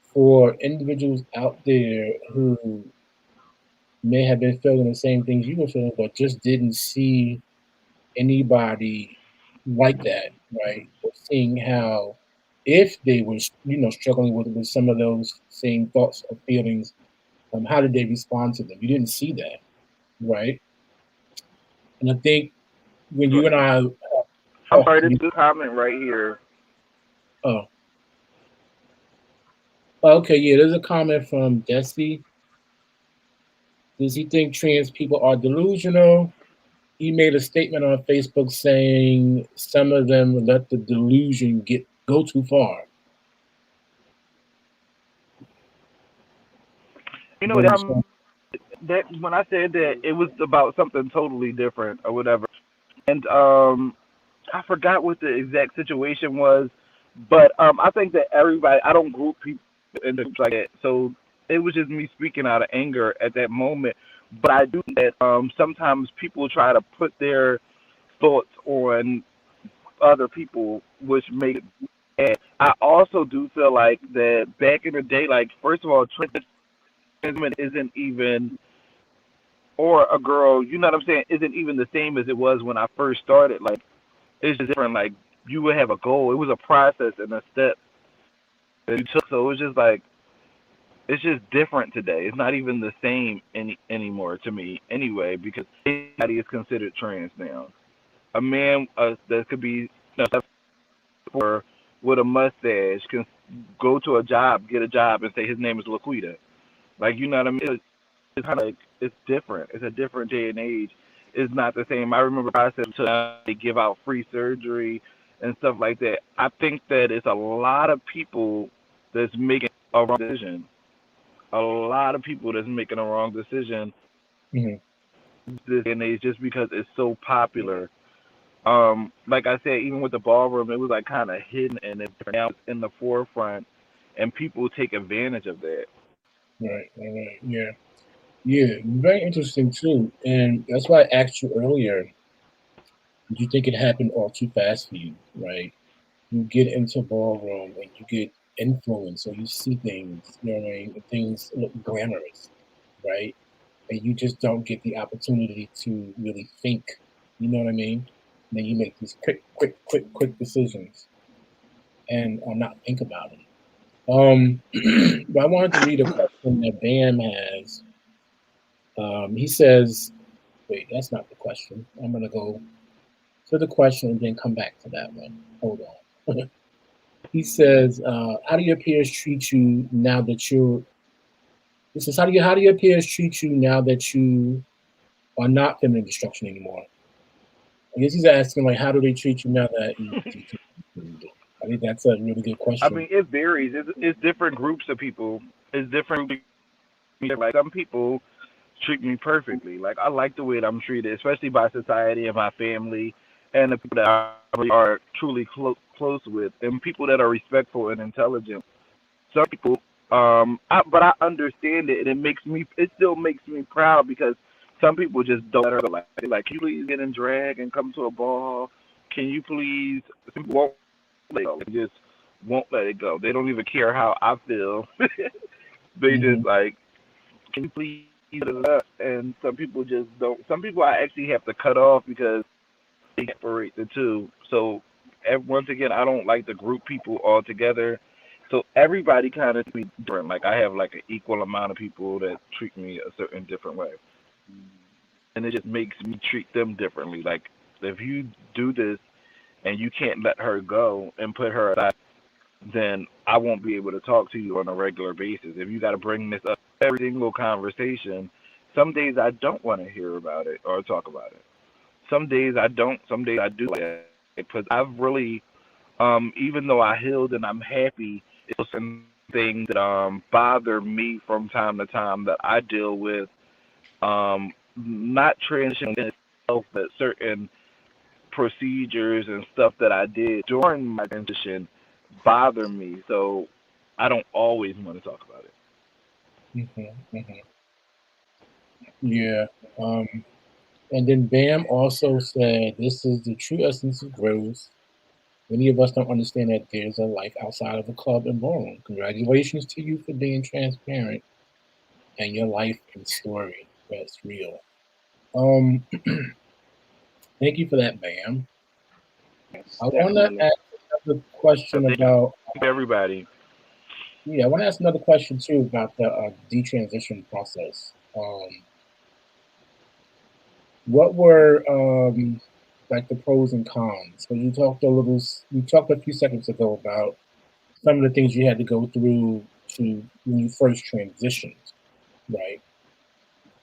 for individuals out there who may have been feeling the same things you were feeling, but just didn't see anybody like that, right? Or seeing how, if they were, struggling with some of those same thoughts or feelings, how did they respond to them? You didn't see that, right? And I think when you and Right. I I'm talked, sorry, this is a comment right here. oh, okay, yeah, there's a comment from Desi. Does he think trans people are delusional? He made a statement on Facebook saying some of them let the delusion go too far. You know, What do you say? that when I said that it was about something totally different or whatever. And I forgot what the exact situation was, but I think that everybody I don't group people into groups like that. So it was just me speaking out of anger at that moment. But I do think that sometimes people try to put their thoughts on other people, which make it bad. I also do feel like that back in the day, like first of all, trans isn't even or a girl, you know what I'm saying, isn't even the same as it was when I first started. Like it's just different. Like you would have a goal. It was a process and a step that you took. So it was just like it's just different today. It's not even the same anymore to me anyway because anybody is considered trans now. A man that could be or with a mustache can go to a job, get a job, and say his name is Laquita. Like you know what I mean? It's kind of like it's different. It's a different day and age. It's not the same. I remember the process to they give out free surgery and stuff like that. I think that it's a lot of people that's making a wrong decision. A lot of people that's making a wrong decision Hmm. this day and age just because it's so popular. Like I said, even with the ballroom, it was like kind of hidden and now it's in the forefront, and people take advantage of that. Right, right, right. Yeah, yeah. Very interesting too, and that's why I asked you earlier. Do you think it happened all too fast for you? Right. You get into ballroom and you get influenced, or you see things. You know what I mean? And things look glamorous, right? And you just don't get the opportunity to really think. You know what I mean? And then you make these quick decisions and or not think about it. But I wanted to read a question that Bam has. He says, wait, that's not the question. I'm going to go to the question and then come back to that one. Hold on. He says, how do your peers treat you now that you're, this is how do your peers treat you now that you are not feminine destruction anymore? I guess he's asking, like, how do they treat you now that you I think that's a really good I question. mean, it varies. It's different groups of people. It's different. Like some people treat me perfectly. Like I like the way that I'm treated, especially by society and my family and the people that I really are truly close with, and people that are respectful and intelligent. Some people, but I understand it, and it still makes me proud because some people just don't let her go. Like, can you please get in drag and come to a ball? Can you please? Some people won't let it go. They just won't let it go. They don't even care how I feel. They Hmm. just like, can you please? And some people just don't. Some people I actually have to cut off because they separate the two. So once again, I don't like to group people all together. So everybody kind of treats me different. Like I have like an equal amount of people that treat me a certain different way, and it just makes me treat them differently. Like if you do this and you can't let her go and put her aside, then I won't be able to talk to you on a regular basis. If you got to bring this up every single conversation, some days I don't want to hear about it or talk about it. Some days I don't. Some days I do. Because I've really, even though I healed and I'm happy, it's certain things that bother me from time to time that I deal with. Not transition itself, but certain procedures and stuff that I did during my transition bother me. So I don't always want to talk about it. Hmm. Hmm. Yeah. Um, and then Bam also said, this is the true essence of growth. Many of us don't understand that there's a life outside of a club and ballroom. Congratulations to you for being transparent and your life and story. That's real. Um, Thank you for that, Bam. Yes, I want to definitely. ask another question Thank you, about, everybody. yeah, I want to ask another question too about the detransition process. What were like the pros and cons? So you talked a few seconds ago about some of the things you had to go through to when you first transitioned, right?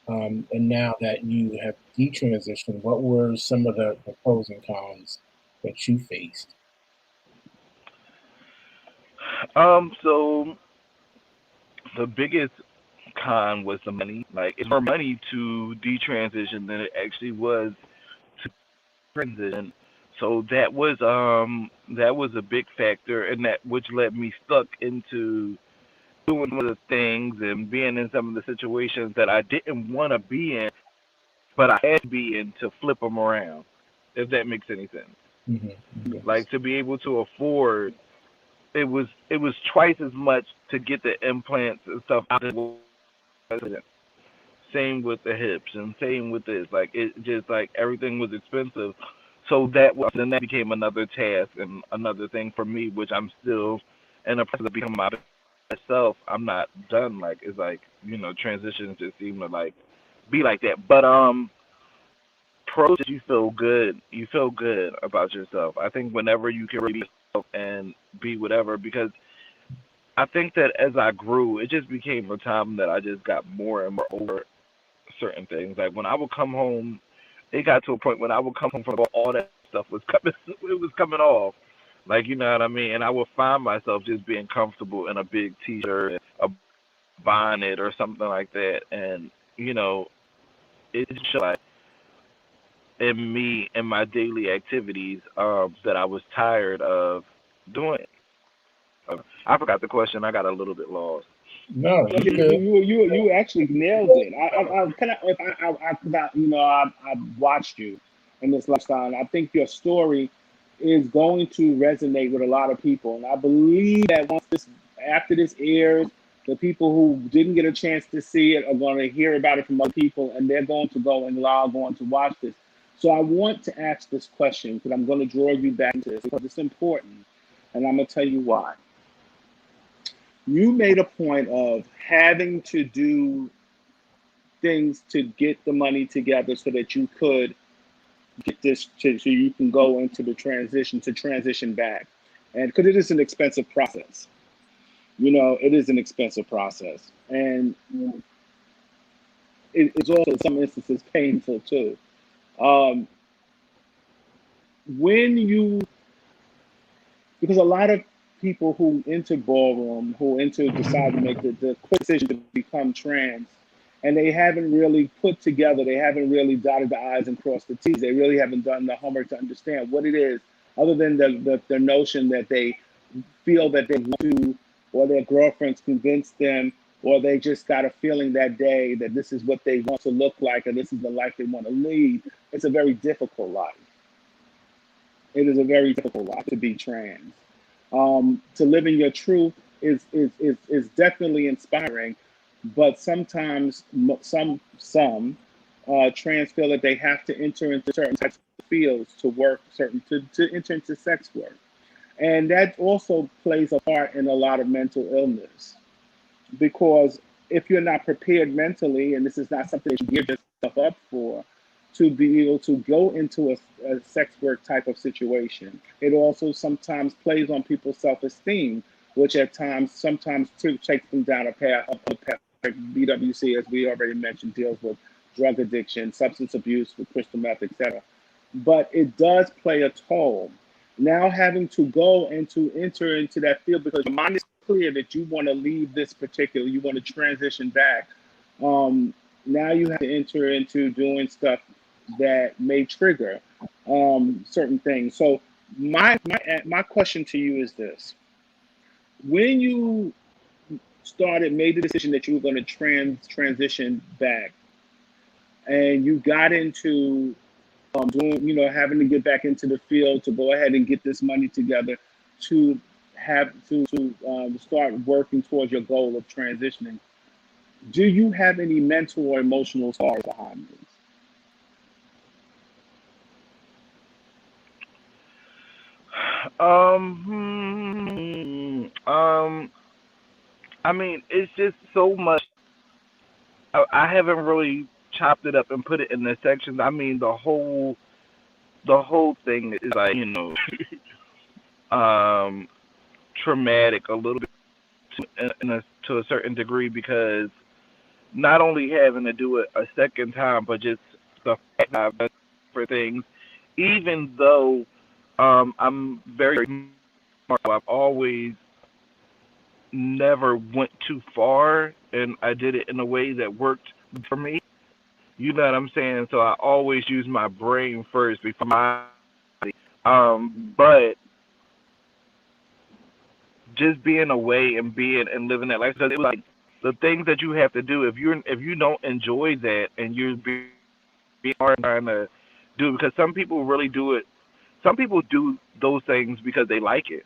And now that you have detransitioned, what were some of the pros and cons that you faced? So the biggest con was the money. Like it's more money to detransition than it actually was to transition. So that was a big factor, and that which led me stuck into doing some of the things and being in some of the situations that I didn't want to be in, but I had to be in to flip them around. If that makes any sense. Yes. Like to be able to afford, it was twice as much to get the implants and stuff out of it. Same with the hips and same with this. Like it just like everything was expensive. So that became another task and another thing for me, which I'm still in the process of becoming my best self. I'm not done. Like it's like transitions just seem to like be like that. But pros, you feel good. You feel good about yourself. I think whenever you can really be yourself and be whatever, because I think that as I grew, it just became a time that I just got more and more over certain things. Like when I would come home, it got to a point when I would come home from work, all that stuff was coming. It was coming off. Like you know what I mean. And I would find myself just being comfortable in a big T-shirt, a bonnet, or something like that. And you know, it just like in me and my daily activities that I was tired of doing. I forgot the question. I got a little bit lost. No, Well, you good. you actually nailed it. I kind of if I, 'cause I watched you in this lifestyle, and I think your story is going to resonate with a lot of people. And I believe that after this airs, the people who didn't get a chance to see it are going to hear about it from other people, and they're going to go and log on to watch this. So I want to ask this question because I'm going to draw you back to this because it's important, and I'm going to tell you why. You made a point of having to do things to get the money together so that you could get so you can go into the transition to transition back. And because it is an expensive process, it is an expensive process. And it's also in some instances painful too. Um, when you, because a lot of people who enter ballroom, decide to make the quick decision to become trans, and they haven't really put together, they haven't really dotted the I's and crossed the T's. They really haven't done the homework to understand what it is, other than the notion that they feel that they want to, or their girlfriends convinced them, or they just got a feeling that day that this is what they want to look like, or this is the life they want to lead. It's a very difficult life. It is a very difficult life to be trans. To live in your truth is definitely inspiring, but sometimes some trans feel that they have to enter into certain types of fields to work to enter into sex work, and that also plays a part in a lot of mental illness because if you're not prepared mentally, and this is not something that you give yourself up for, to be able to go into a sex work type of situation, it also sometimes plays on people's self-esteem, which at times sometimes too takes them down a path like BWC, as we already mentioned, deals with drug addiction, substance abuse with crystal meth, etc. But it does play a toll. Now having to go and to enter into that field because your mind is clear that you want to leave this particular, you want to transition back. Now you have to enter into doing stuff that may trigger certain things. So my question to you is this: when you made the decision that you were going to transition back, and you got into doing, having to get back into the field to go ahead and get this money together to have to start working towards your goal of transitioning. Do you have any mental or emotional scars behind this? I mean, it's just so much. I haven't really chopped it up and put it in the sections. I mean, the whole thing is like um, traumatic a little bit to a certain degree because not only having to do it a second time, but just the fact that I've done for things, even though I'm very smart, I've always never went too far, and I did it in a way that worked for me. You know what I'm saying? So I always use my brain first before my body. But just being away and being and living that life, because it was like the things that you have to do if you don't enjoy that and you're being hard trying to do it, because some people really do it. Some people do those things because they like it,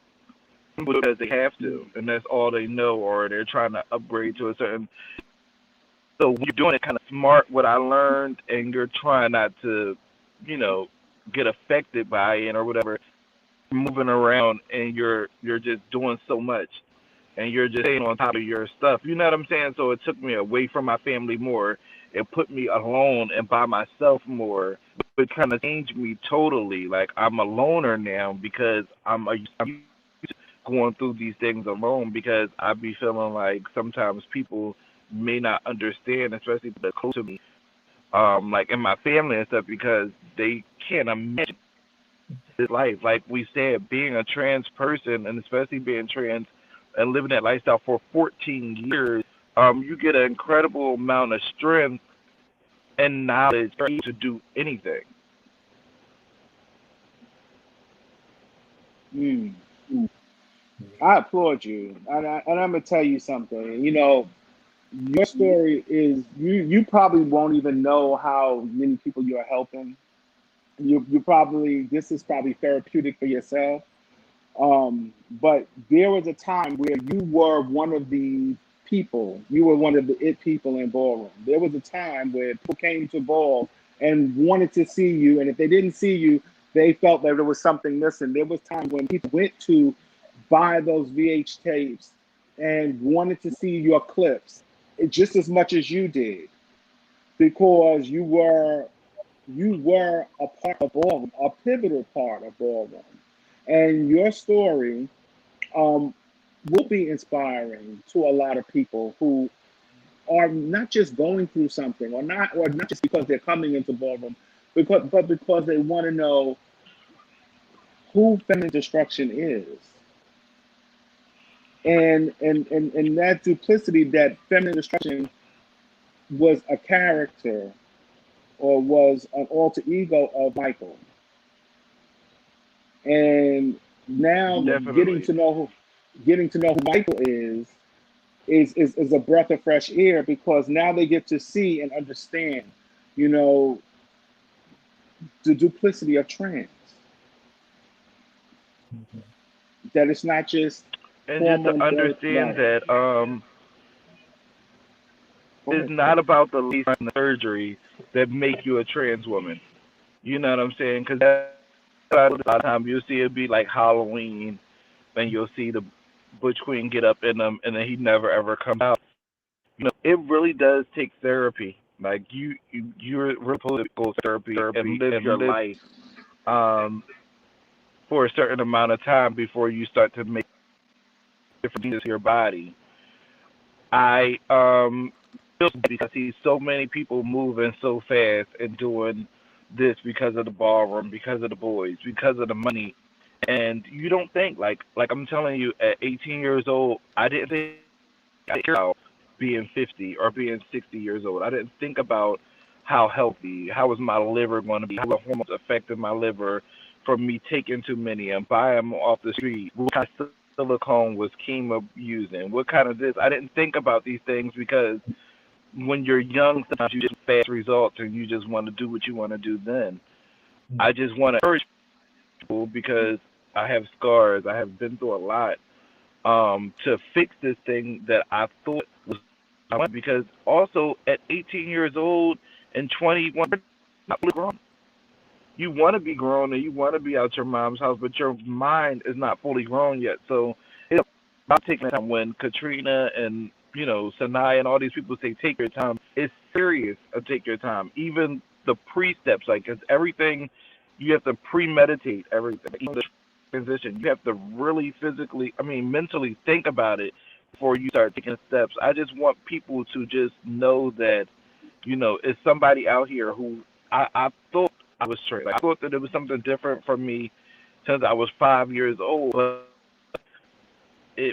because they have to, and that's all they know, or they're trying to upgrade to a certain. So when you're doing it kind of smart, what I learned, and you're trying not to, you know, get affected by it or whatever, moving around and you're just doing so much and you're just staying on top of your stuff. You know what I'm saying? So it took me away from my family more. It put me alone and by myself more. It kind of changed me totally. Like I'm a loner now because I'm used to going through these things alone, because I be feeling like sometimes people may not understand, especially people that are close to me, like in my family and stuff, because they can't imagine this life. Like we said, being a trans person, and especially being trans and living that lifestyle for 14 years, you get an incredible amount of strength and knowledge to do anything. Mm. I applaud you, and I'm gonna tell you something. You know, your story is you probably won't even know how many people you're helping. You probably this is probably therapeutic for yourself. But there was a time where you were one of the people. You were one of the it people in ballroom. There was a time where people came to ball and wanted to see you, and if they didn't see you, they felt that there was something missing. There was times when people went to buy those VH tapes and wanted to see your clips just as much as you did, because you were a part of ballroom, a pivotal part of ballroom, and your story um, will be inspiring to a lot of people who are not just going through something, or not just because they're coming into ballroom, but because they want to know who feminine destruction is, and that duplicity, that feminine destruction was a character or was an alter ego of Michael, and now getting Definitely. to know who Michael is a breath of fresh air, because now they get to see and understand, you know, the duplicity of trans. Mhm. That it's not just And just to hormone birth, understand right? that Go it's ahead. not about the laser and the surgery that make you a trans woman. You know what I'm saying? Because a lot of times you'll see it be like Halloween, and you'll see the Butch Queen get up in them, and then he never ever comes out. You know, it really does take therapy. Like you're really supposed to go to therapy and live your life um, for a certain amount of time before you start to make different changes to your body. I feel because I see so many people moving so fast and doing this because of the ballroom, because of the boys, because of the money, and you don't think like I'm telling you, at 18 years old, I didn't think about being 50 or being 60 years old. I didn't think about how healthy, how was my liver going to be, how the hormones affected my liver from me taking too many and buying them off the street. What kind of silicone was chemo using? What kind of this? I didn't think about these things because when you're young, sometimes you just fast results and you just want to do what you want to do then. I just want to urge people, because I have scars, I have been through a lot, to fix this thing that I thought was because also at 18 years old and 21, you're not fully grown. You want to be grown and you want to be out your mom's house, but your mind is not fully grown yet. So it's about taking time. When Katrina and Sanaya and all these people say take your time, it's serious. Take your time. Even the pre-steps, like it's everything, you have to premeditate everything. Even the transition, you have to really physically, I mean, mentally think about it before you start taking steps. I just want people to just know that, it's somebody out here who I thought I was straight. Like, I thought that it was something different from me since I was 5 years old. But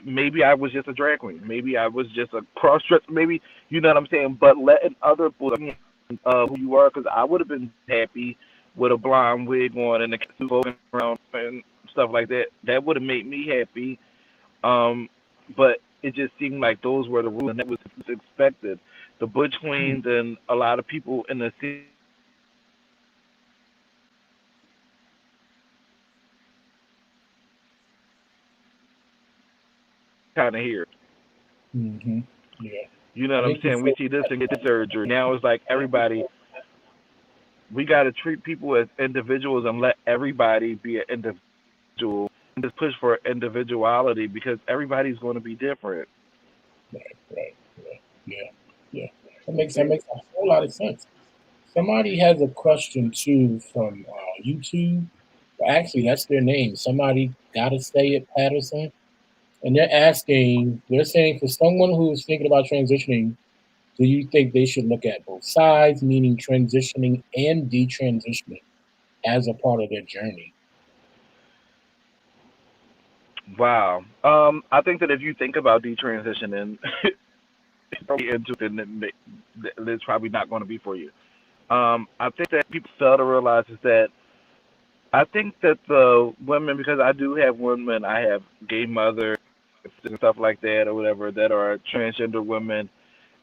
maybe I was just a drag queen. Maybe I was just a cross dresser. Maybe you know what I'm saying. But letting other people opinion of who you are, because I would have been happy with a blonde wig on and a suit around and stuff like that. That would have made me happy. Um, but it just seemed like those were the rules, and that was expected. The butch queens and a lot of people in the scene kind of here. Mm-hmm. Yeah. You know I what I'm think saying? We before. see this and get this surgery. Now it's like everybody. We got to treat people as individuals and let everybody be an individual and just push for individuality because everybody's going to be different. Right, right, yeah, yeah, yeah. That makes a whole lot of sense. Somebody has a question too from YouTube. Well, actually, that's their name. Somebody gotta say it, Patterson. And they're asking, they're saying for someone who is thinking about transitioning, do you think they should look at both sides, meaning transitioning and detransitioning, as a part of their journey? Wow. I think that if you think about detransitioning, probably into it, then it's probably not going to be for you. I think that people fail to realize is that I think that the women, because I do have women, I have gay mothers and stuff like that or whatever that are transgender women,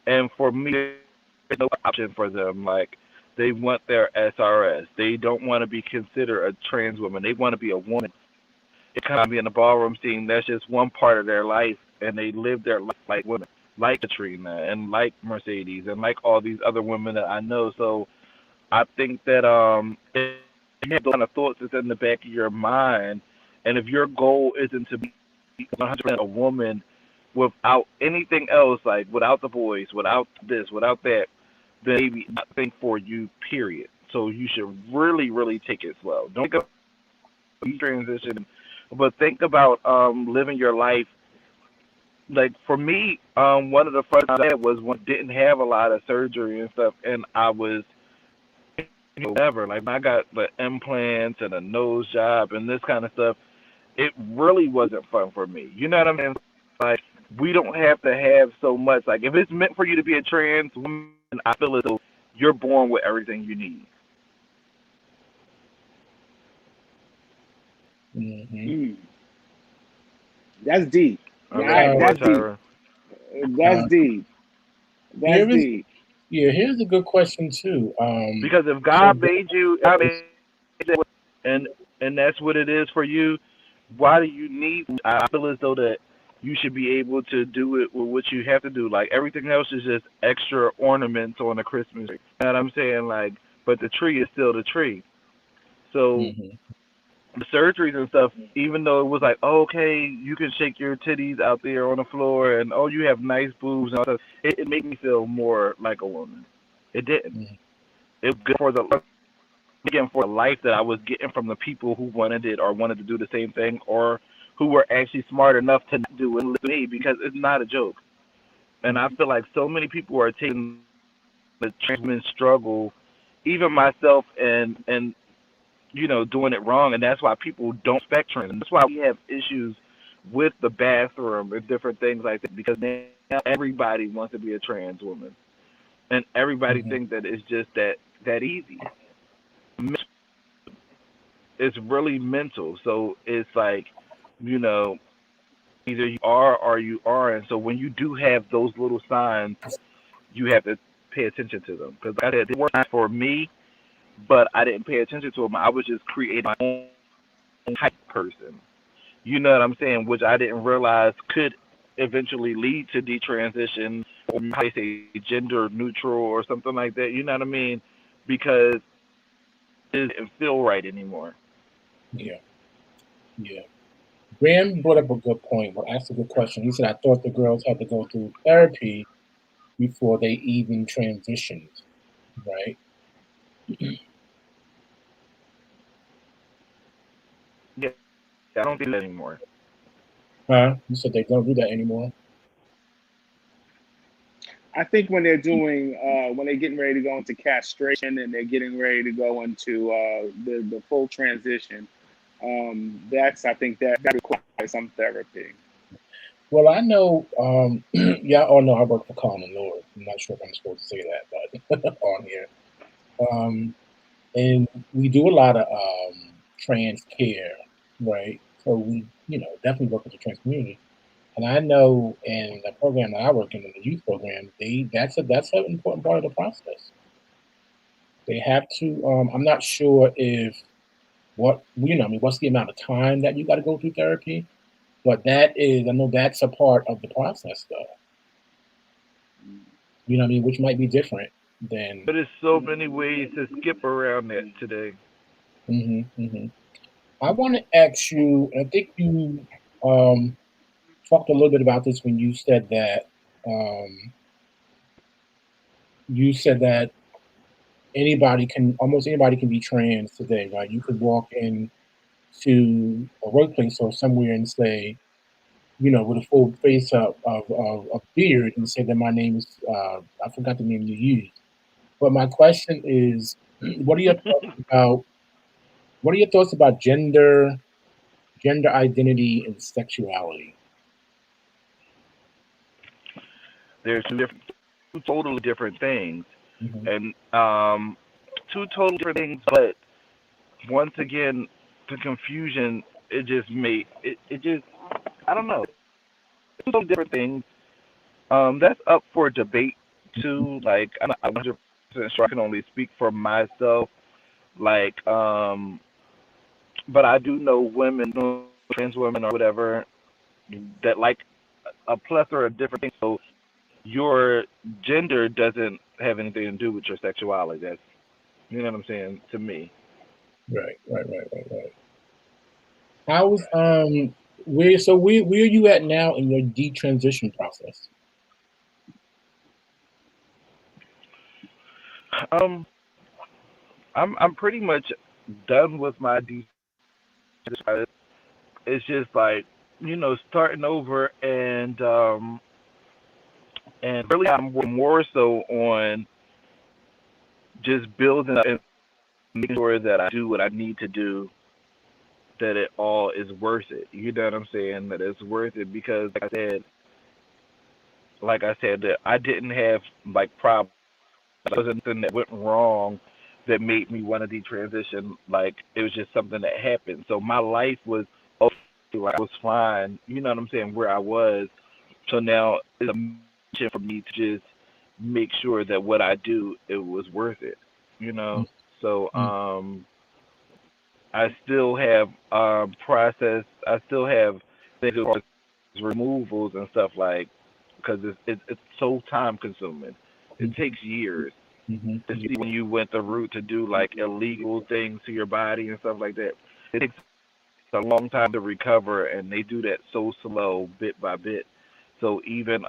and for me, there's no option for them. Like they want their SRS. They don't want to be considered a trans woman. They want to be a woman. It kind of be in the ballroom scene. That's just one part of their life, and they live their life like women, like Katrina and like Mercedes and like all these other women that I know. So I think that if you have those kind of thoughts that's in the back of your mind, and if your goal isn't to be 100% a woman without anything else, like without the voice, without this, without that, then maybe nothing for you. Period. So you should really, really take it slow. Don't think about transition, but think about living your life. Like for me, one of the first times I had was when I didn't have a lot of surgery and stuff, and I was whatever. Like I got the implants and a nose job and this kind of stuff. It really wasn't fun for me. You know what I mean? Like we don't have to have so much. Like if it's meant for you to be a trans woman, I feel as though you're born with everything you need. Hmm. Mm, that's deep. I'll let you That, Uh, go, that's deep. Tyra. That's uh, deep. That's here is deep. yeah. Here's a good question too. Because if So God made you, God made you, and and that's what it is for you, why do you need? I feel as though that you should be able to do it with what you have to do. Like everything else is just extra ornaments on a Christmas tree. You know what I'm saying? Like, but the tree is still the tree. So hmm. the surgeries and stuff, even though it was like, oh, okay, you can shake your titties out there on the floor, and oh, you have nice boobs and all that, it made me feel more like a woman. It didn't. Hmm. It was good for the again for the life that I was getting from the people who wanted it or wanted to do the same thing or who were actually smart enough to do it with me because it's not a joke. And I feel like so many people are taking the trans struggle, even myself, and doing it wrong, and that's why people don't respect trans. And that's why we have issues with the bathroom and different things like that because now everybody wants to be a trans woman, and everybody Hmm. thinks that it's just that easy. It's really mental. So it's like, you know, either you are or you aren't. So when you do have those little signs, you have to pay attention to them. Because like I said, they were not for me, but I didn't pay attention to them. I was just creating my own type person. You know what I'm saying? Which I didn't realize could eventually lead to detransition or how they say gender neutral or something like that. You know what I mean? Because it didn't feel right anymore. Yeah, yeah. Graham brought up a good point. Well, asked a good question. He said, "I thought the girls had to go through therapy before they even transitioned, right?" Yeah, I don't do that anymore. Huh? You said they don't do that anymore. I think when they're doing when they're getting ready to go into castration and they're getting ready to go into the full transition, that's I think that requires some therapy. Well, I know, yeah, oh no, I work for Colin and Lord. I'm not sure if I'm supposed to say that, but on here. Um, and we do a lot of trans care, right? So we, definitely work with the trans community. And I know in the program that I work in the youth program, that's an important part of the process. They have to. I'm not sure if I mean, what's the amount of time that you got to go through therapy, but I know that's a part of the process, though. You know what I mean? Which might be different than. But there's so many ways to skip around that today. Hmm. Hmm. I want to ask you. I think you um, talked a little bit about this when um, you said that almost anybody can be trans today, right? You could walk in to a workplace or somewhere and say, with a full face of beard and say that my name is, I forgot the name you used. But my question is, what are your thoughts about what are your thoughts about gender identity, and sexuality? There's two totally different things, Hmm. and two totally different things. But once again, the confusion it just I don't know. Two totally different things. That's up for debate too. Like I'm not 100% sure. I can only speak for myself. Like but I do know women, trans women or whatever, that like a plethora of different things. So your gender doesn't have anything to do with your sexuality. That's you know what I'm saying to me. Right, right, right, right, right. How's where are you at now in your detransition process? Um, I'm pretty much done with my desires. It's just like starting over and really I'm more so on just building up and making sure that I do what I need to do, that it all is worth it. You know what I'm saying? That it's worth it because like I said that I didn't have like problems. There wasn't anything that went wrong that made me want to detransition. Like it was just something that happened. So my life was okay. Like I was fine. You know what I'm saying? Where I was. So now it's a mission for me to just make sure that what I do it was worth it. You know. So I still have process. I still have things as far as removals and stuff like because it's so time consuming. It takes years, Mm-hmm. especially when you went the route to do like illegal things to your body and stuff like that. It takes a long time to recover, and they do that so slow, bit by bit. So even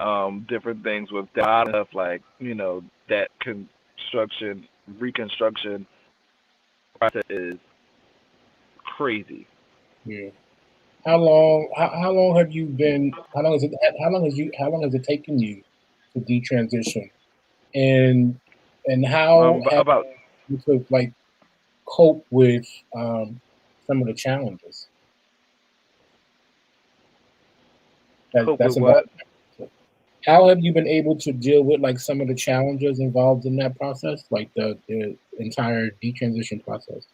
different things with that stuff like that reconstruction process is crazy. Yeah. How long have you been? How long has it taken you to detransition? And how have About you to like cope with um, some of the challenges cope that's with involved? what? How have you been able to deal with like some of the challenges involved in that process, like the entire detransition process?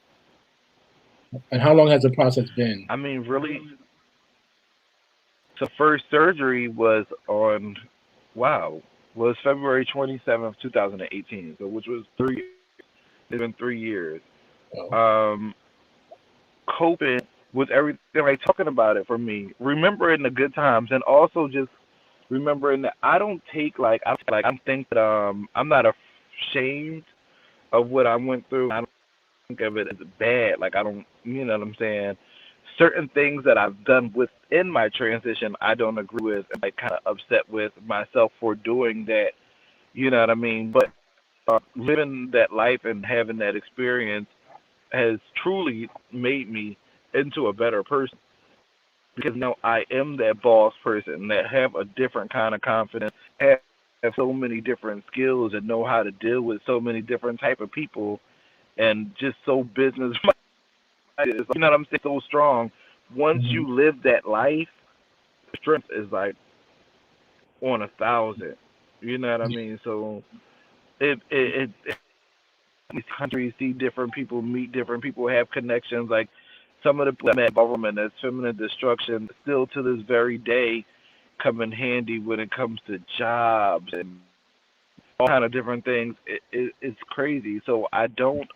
And how long has the process been? I mean, really, the first surgery was on, wow, was February 27th, 2018. So, which was it's been 3 years. Oh, Um, Coping with everything, like talking about it for me, remembering the good times, and also just remembering that I don't take I don't think that I'm not ashamed of what I went through. I don't think of it as bad. Like I don't, you know what I'm saying? Certain things that I've done within my transition, I don't agree with, and I kind of upset with myself for doing that. You know what I mean? But living that life and having that experience has truly made me into a better person because now I am that boss person that have a different kind of confidence, have so many different skills and know how to deal with so many different type of people and just so business minded. You know what I'm saying? So strong. Once hmm you live that life, strength is like. on 1,000. You know what I mean? So it these countries see different people, meet different people, have connections. Like some of the people I met at Ballroom and that's feminine destruction still to this very day come in handy when it comes to jobs and all kind of different things. It's crazy. So I don't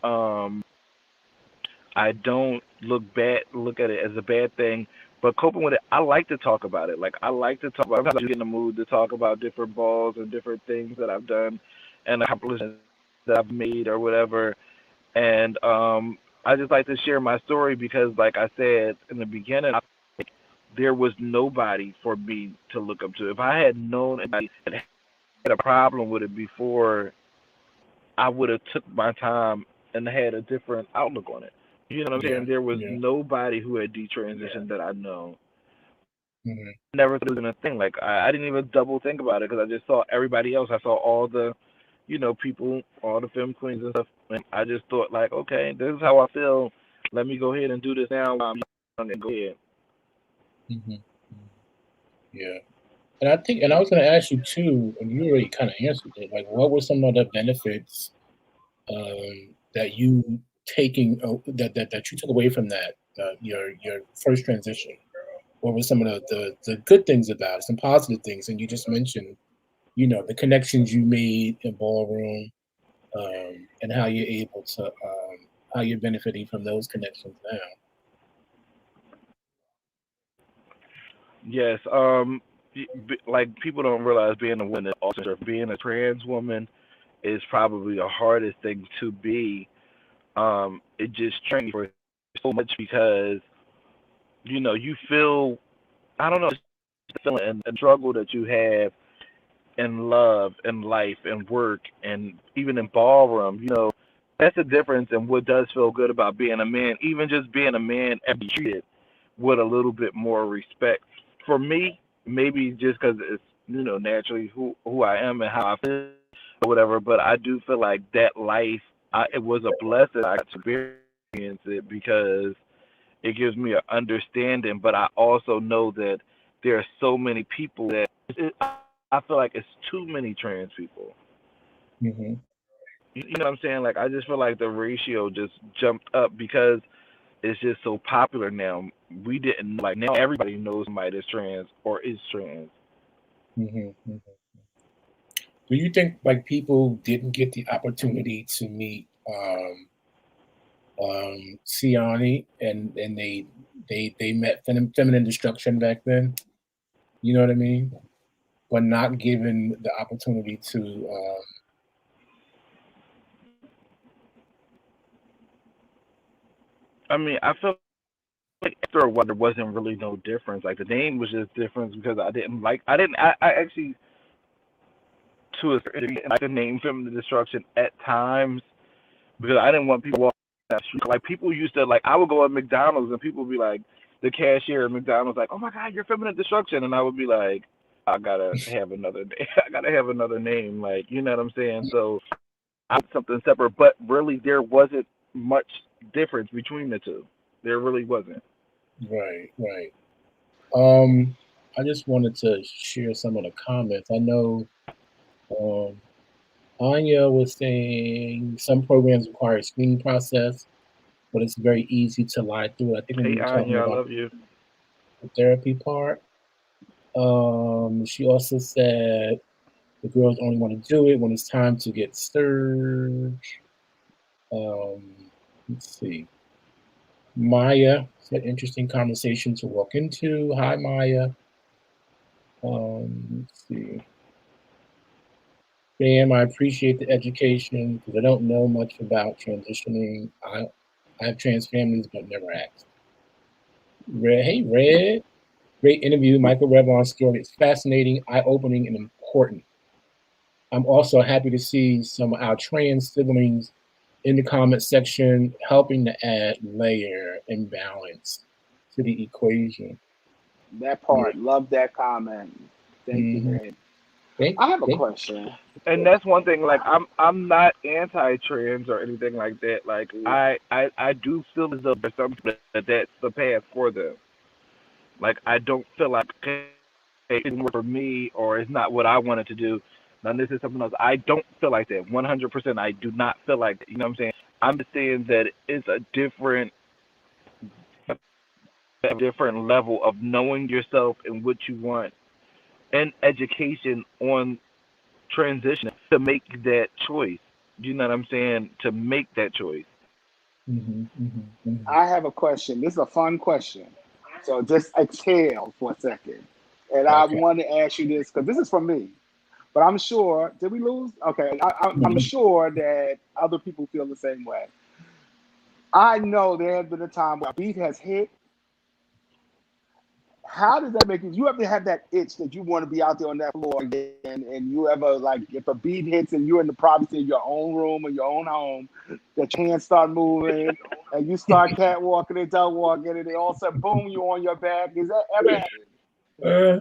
look at it as a bad thing. But coping with it, I like to talk about it. Like I like to talk about. Sometimes I get in the mood to talk about different balls and different things that I've done and accomplishments that I've made or whatever. And I just like to share my story because, like I said in the beginning, there was nobody for me to look up to. If I had known anybody that had a problem with it before, I would have took my time and had a different outlook on it. You know what I'm Yeah, saying? There was yeah, nobody who had detransitioned that I know. hmm Never thought it was a thing. Like I didn't even double think about it because I just saw everybody else. I saw all the, people, all the film queens and stuff, and I just thought like, okay, this is how I feel. Let me go ahead and do this now while I'm young and go ahead. hmm yeah. And I think, and I was going to ask you too, and you already kind of answered it. Like, what were some of the benefits that you taking that you took away from that your first transition? What were some of the good things about it, some positive things? And you just mentioned, the connections you made in ballroom, and how you're able to, how you're benefiting from those connections now. Yes. Like people don't realize being a woman, also being a trans woman is probably the hardest thing to be. It just trains for so much because you feel, I don't know, the feeling and struggle that you have in love and life and work and even in ballroom. That's the difference in what does feel good about being a man. Even just being a man and be treated with a little bit more respect. For me, maybe just because it's naturally who I am and how I feel or whatever. But I do feel like that life, it was a blessing. I got to experience it because it gives me an understanding. But I also know that there are so many people that I feel like it's too many trans people. Hmm You know what I'm saying? Like I just feel like the ratio just jumped up because it's just so popular now. We didn't like now everybody knows somebody that's trans or is trans. hmm Do you think like people didn't get the opportunity to meet Siani, and they met feminine destruction back then? You know what I mean? But not given the opportunity to. I mean, I feel like after a while there wasn't really no difference. Like the name was just different because I actually to a certain degree like the name Feminine Destruction at times because I didn't want people walking down the street. Like people used to like I would go at McDonald's and people would be like the cashier at McDonald's like, oh my God, you're Feminine Destruction, and I would be like, I gotta have another name. I gotta have another name. Like you know what I'm saying? So I had something separate, but really there wasn't much difference between the two. There really wasn't. Right, right. Um, I just wanted to share some of the comments. I know um, Anya was saying some programs require a screening process, but it's very easy to lie through. I think when Hey you were talking Anya, I about love you. the therapy part, she also said the girls only want to do it when it's time to get stirred. Let's see. Maya said interesting conversation to walk into. Hi, Maya. Let's see. Sam, I appreciate the education because I don't know much about transitioning. I have trans families, but never asked. Red, hey, Red. Great interview. Michael Revon's story is fascinating, eye opening, and important. I'm also happy to see some of our trans siblings in the comment section helping to add layer and balance to the equation. That Yeah. part, love that comment. Thank you, Mm-hmm. Red. Thank, I have a thank, question. And that's one thing. Like I'm not anti-trans or anything like that. Like I do feel as though there's some people that that's the path for them. Like I don't feel like okay, it didn't work for me or it's not what I wanted to do. Now this is something else. I don't feel like that. 100%. I do not feel like that. You know what I'm saying? I'm just saying that it's a different level of knowing yourself and what you want and education on transition to make that choice. You know what I'm saying? To make that choice. Mm-hmm, mm-hmm, mm-hmm. I have a question. This is a fun question. So just exhale for a second. And I Okay. want to ask you this because this is from me. But I'm sure, did we lose? Okay. I'm sure that other people feel the same way. I know there has been a time where a beat has hit. How does that make you? You ever have that itch that you want to be out there on that floor again? And you ever, like, if a beat hits and you're in the privacy of your own room or your own home, that your hands start moving and you start catwalking and dog walking and then all of a sudden, boom, you're on your back. Is that ever happened? Uh,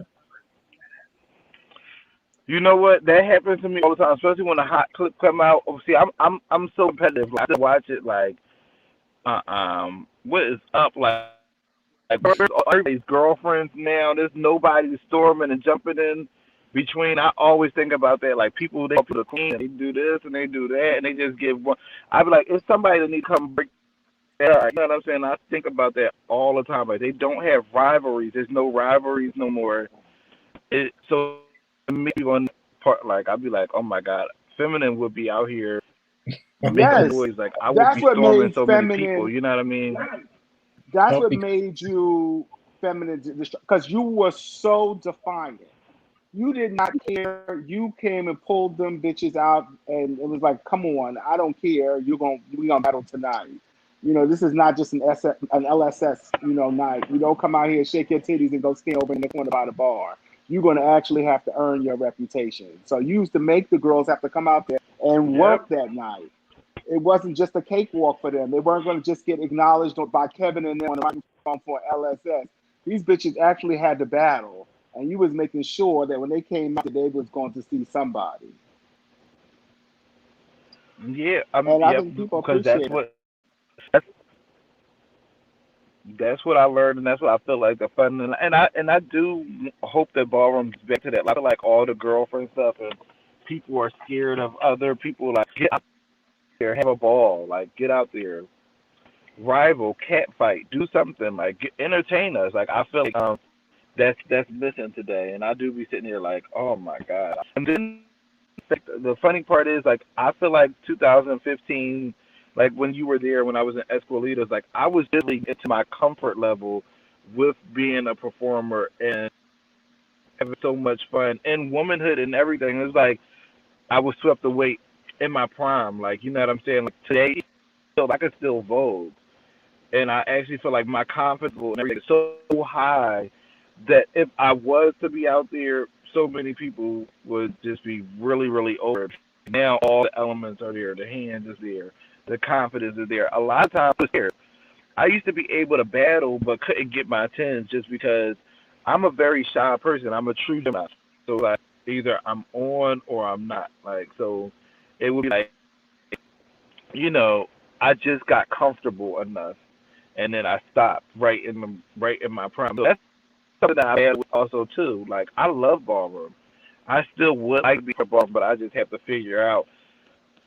You know what? That happens to me all the time, especially when a hot clip come out. Oh, see, I'm so competitive. Like, I just watch it like, what is up? Like where's everybody's girlfriends now? There's nobody storming and jumping in between. I always think about that. Like people, they go to the queen, and they do this and they do that, and they just give one. I be like, it's somebody that need to come break that up. You know what I'm saying? I think about that all the time. Like they don't have rivalries. There's no rivalries no more. So maybe one part, like I'd be like, oh my god, feminine would be out here making Yes. noise. Like I would That's be what storming made so many people. feminine, You know what I mean? that's well, what made you feminine because you were so defiant. You did not care. You came and pulled them bitches out, and it was like, come on, I don't care. We gonna battle tonight. This is not just an LSS, night. You don't come out here, shake your titties, and go stand over in the corner by the bar. You're gonna actually have to earn your reputation. So you used to make the girls have to come out there and Yep. work that night. It wasn't just a cakewalk for them. They weren't going to just get acknowledged by Kevin and them on the microphone for LSS. These bitches actually had to battle, and you was making sure that when they came out, that they was going to see somebody. Yeah. And I Yep. think people Because that's appreciate it. that's that's what I learned, and that's what I feel like the fun. And I do hope that ballroom's back to that. I feel like all the girlfriend stuff and people are scared of other people. Like get out there, have a ball. Like get out there, rival, cat fight, do something. Like entertain us. Like I feel like that's missing today. And I do be sitting here like, oh my god. And then the funny part is like I feel like 2015, like when you were there when I was in Esquilitas, like I was just really into my comfort level with being a performer and having so much fun and womanhood and everything. It was like I was swept away in my prime. Like you know what I'm saying? Like today, still I could still vogue, and I actually feel like my confidence level and everything is so high that if I was to be out there, so many people would just be really, really over. Now all the elements are there. The hands is there. The confidence is there. A lot of times I was scared. I used to be able to battle but couldn't get my tens just because I'm a very shy person. I'm a true Gemini. So like either I'm on or I'm not. Like so it would be like, you know, I just got comfortable enough and then I stopped right in my prime. So that's something that I had also too. Like I love ballroom. I still would like to be a ballroom, but I just have to figure out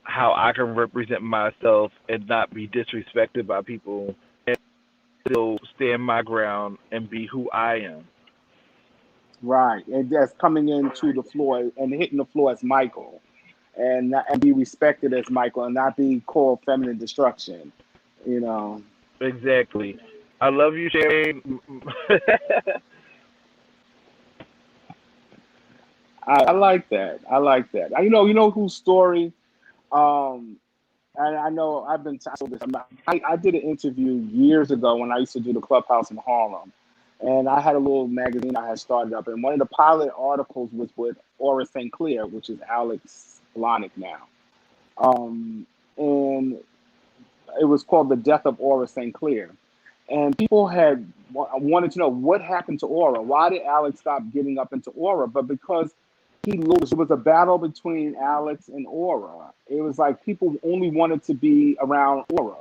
how I can represent myself and not be disrespected by people and still stand my ground and be who I am. Right. And that's coming into the floor and hitting the floor as Michael and be respected as Michael and not be called feminine destruction. You know, Exactly. I love you, Shane. I like that. I like that. You know whose story? Um, and I know I've been told this. I did an interview years ago when I used to do the clubhouse in Harlem, and I had a little magazine I had started up, and one of the pilot articles was with Aura Sinclair, which is Alex Blahnik now, um, and it was called "The Death of Aura Sinclair." And people had wanted to know what happened to Aura. Why did Alex stop getting up into Aura? But because he lost, it was a battle between Alex and Aura. It was like people only wanted to be around Aura.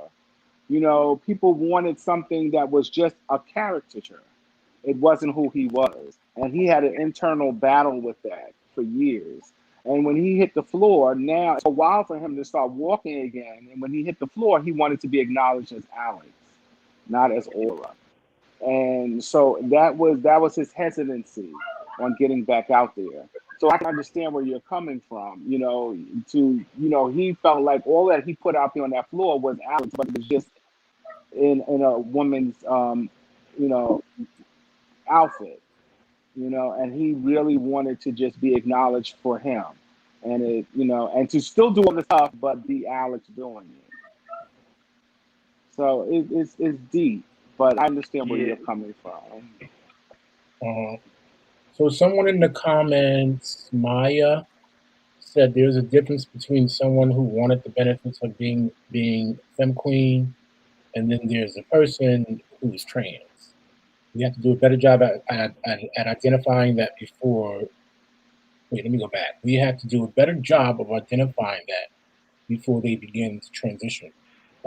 People wanted something that was just a caricature. It wasn't who he was. And he had an internal battle with that for years. And when he hit the floor, now it's a while for him to start walking again. And when he hit the floor, he wanted to be acknowledged as Alex, not as Aura. And so that was his hesitancy on getting back out there. So I can understand where you're coming from. He felt like all that he put out there on that floor was Alex, but it was just in a woman's you know outfit, and he really wanted to just be acknowledged for him, and to still do all the stuff, but be Alex doing it. So it's deep, but I understand where Yeah, you're coming from. Uh, so someone in the comments, Maya, said there's a difference between someone who wanted the benefits of being femme queen, and then there's a person who's trans. We have to do a better job at identifying that before. Wait, let me go back. We have to do a better job of identifying that before they begin to transition.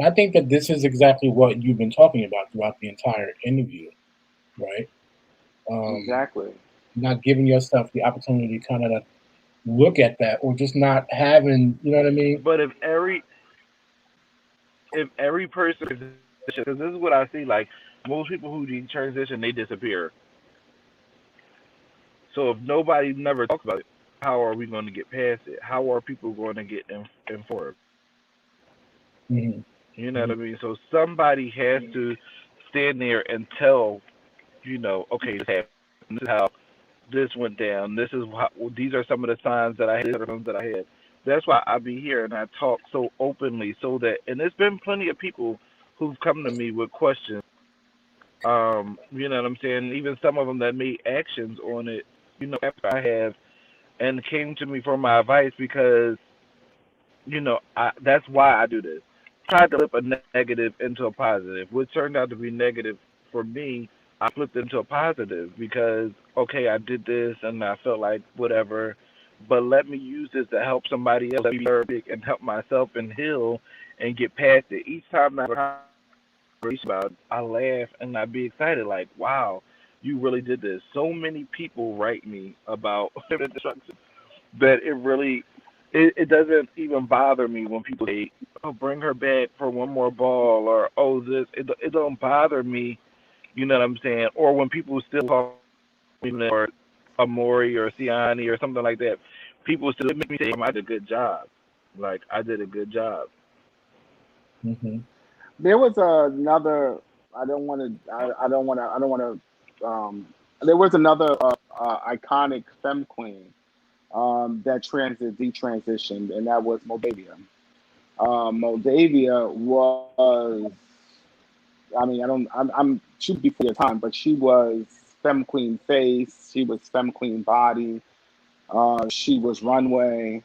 I think that this is exactly what you've been talking about throughout the entire interview, right? Um, Exactly. Not giving yourself the opportunity to kind of look at that, or just not having, you know what I mean? but if every person, because this is what I see, like most people who transition, they disappear. So if nobody never talks about it, how are we going to get past it? How are people going to get informed? Hmm. You know what I mean? So somebody has to stand there and tell, okay, this happened. This is how this went down. This is how, these are some of the signs that I had. These are the signs that I had. That's why I be here and I talk so openly, so that, and there's been plenty of people who've come to me with questions. You know what I'm saying? Even some of them that made actions on it, after I have, and came to me for my advice because, that's why I do this. Tried to flip a negative into a positive, which turned out to be negative for me. I flipped it into a positive because, okay, I did this and I felt like whatever, but let me use this to help somebody else, let me be big and help myself and heal and get past it. Each time I have a conversation about it, I laugh and I be excited, like, wow, you really did this. So many people write me about destruction that it doesn't even bother me when people say, "Oh, bring her back for one more ball," or "Oh, this." It don't bother me. You know what I'm saying? Or when people still talk to me, or Amori or Siani or something like that, people still make me say, "I did a good job." Like I did a good job. Hmm. There was another. I don't want to. I don't want to. I don't want to. There was another iconic femme queen that detransitioned, and that was Moldavia. Moldavia was. I mean, I don't. She was before your time, but she was femme queen face. She was femme queen body. She was runway.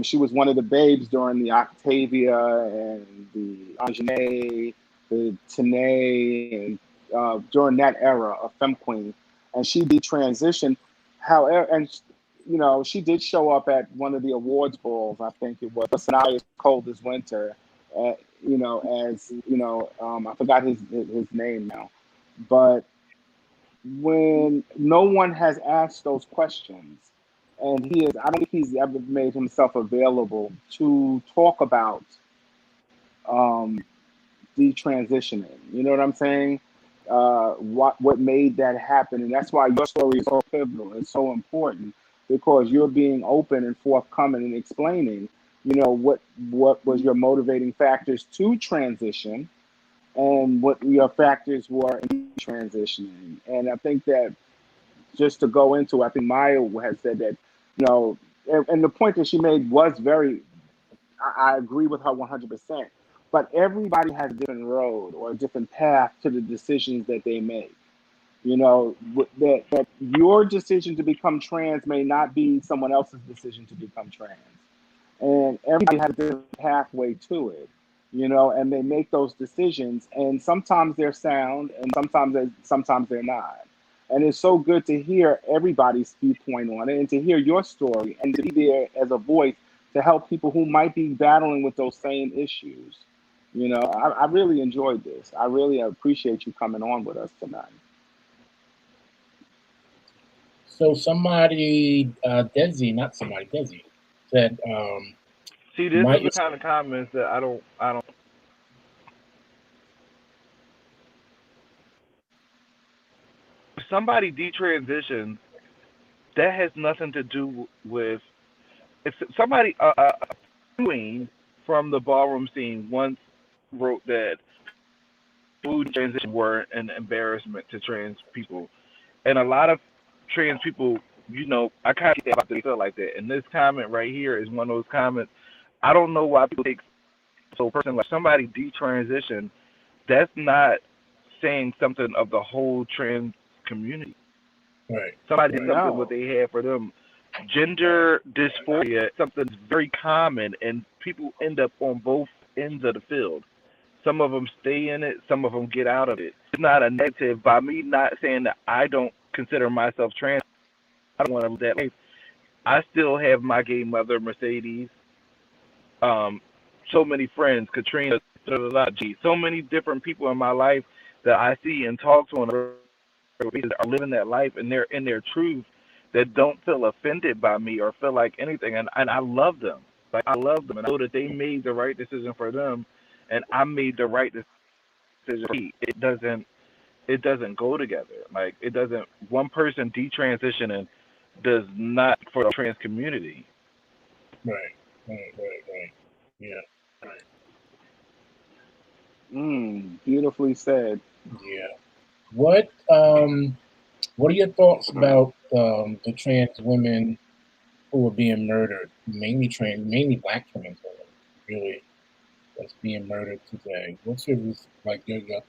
She was one of the babes during the Octavia and the Anjane, the Tene, and during that era of femme queen. And she detransitioned. However, she did show up at one of the awards balls. I think it was Sanaya's Cold as Winter. Uh, as I forgot his name now, but when no one has asked those questions, and I don't think he's ever made himself available to talk about um, detransitioning. You know what I'm saying? What made that happen, and that's why your story is so pivotal. It's so important because you're being open and forthcoming and explaining. What was your motivating factors to transition, and what your factors were in transitioning. And I think that just to go into, I think Maya has said that, and the point that she made was I agree with her 100%. But everybody has a different road or a different path to the decisions that they make. That your decision to become trans may not be someone else's decision to become trans, and everybody has a different pathway to it, and they make those decisions, and sometimes they're sound, and sometimes they're not. And it's so good to hear everybody's viewpoint on it, and to hear your story, and to be there as a voice to help people who might be battling with those same issues. I really enjoyed this. I really appreciate you coming on with us tonight. So somebody, Desi, not somebody, Desi, said, See, this might is you? the kind of comments that I don't. If somebody detransitions, that has nothing to do with. If somebody, queen from the ballroom scene once wrote that people who transition were an embarrassment to trans people, and a lot of trans people, I kind of get about they feel like that. And this comment right here is one of those comments. I don't know why people take so personal. Like somebody detransition, that's not saying something of the whole trans community. Right, Somebody did right, something what No. they had for them. Gender dysphoria, something very common, and people end up on both ends of the field. Some of them stay in it, some of them get out of it. It's not a negative. By me not saying that I don't consider myself trans, I don't want to live that life. I still have my gay mother, Mercedes. Um, so many friends, Katrina, so many different people in my life that I see and talk to on a regular basis are living that life and they're in their truth that don't feel offended by me or feel like anything, and I love them. Like I love them, and I know that they made the right decision for them, and I made the right decision for me. It doesn't go together. Like it doesn't. One person detransitioning does not for the trans community. right, right. Yeah, Beautifully said. yeah. What are your thoughts about the trans women who are being murdered? Mainly black trans women, really, that's being murdered today. What's your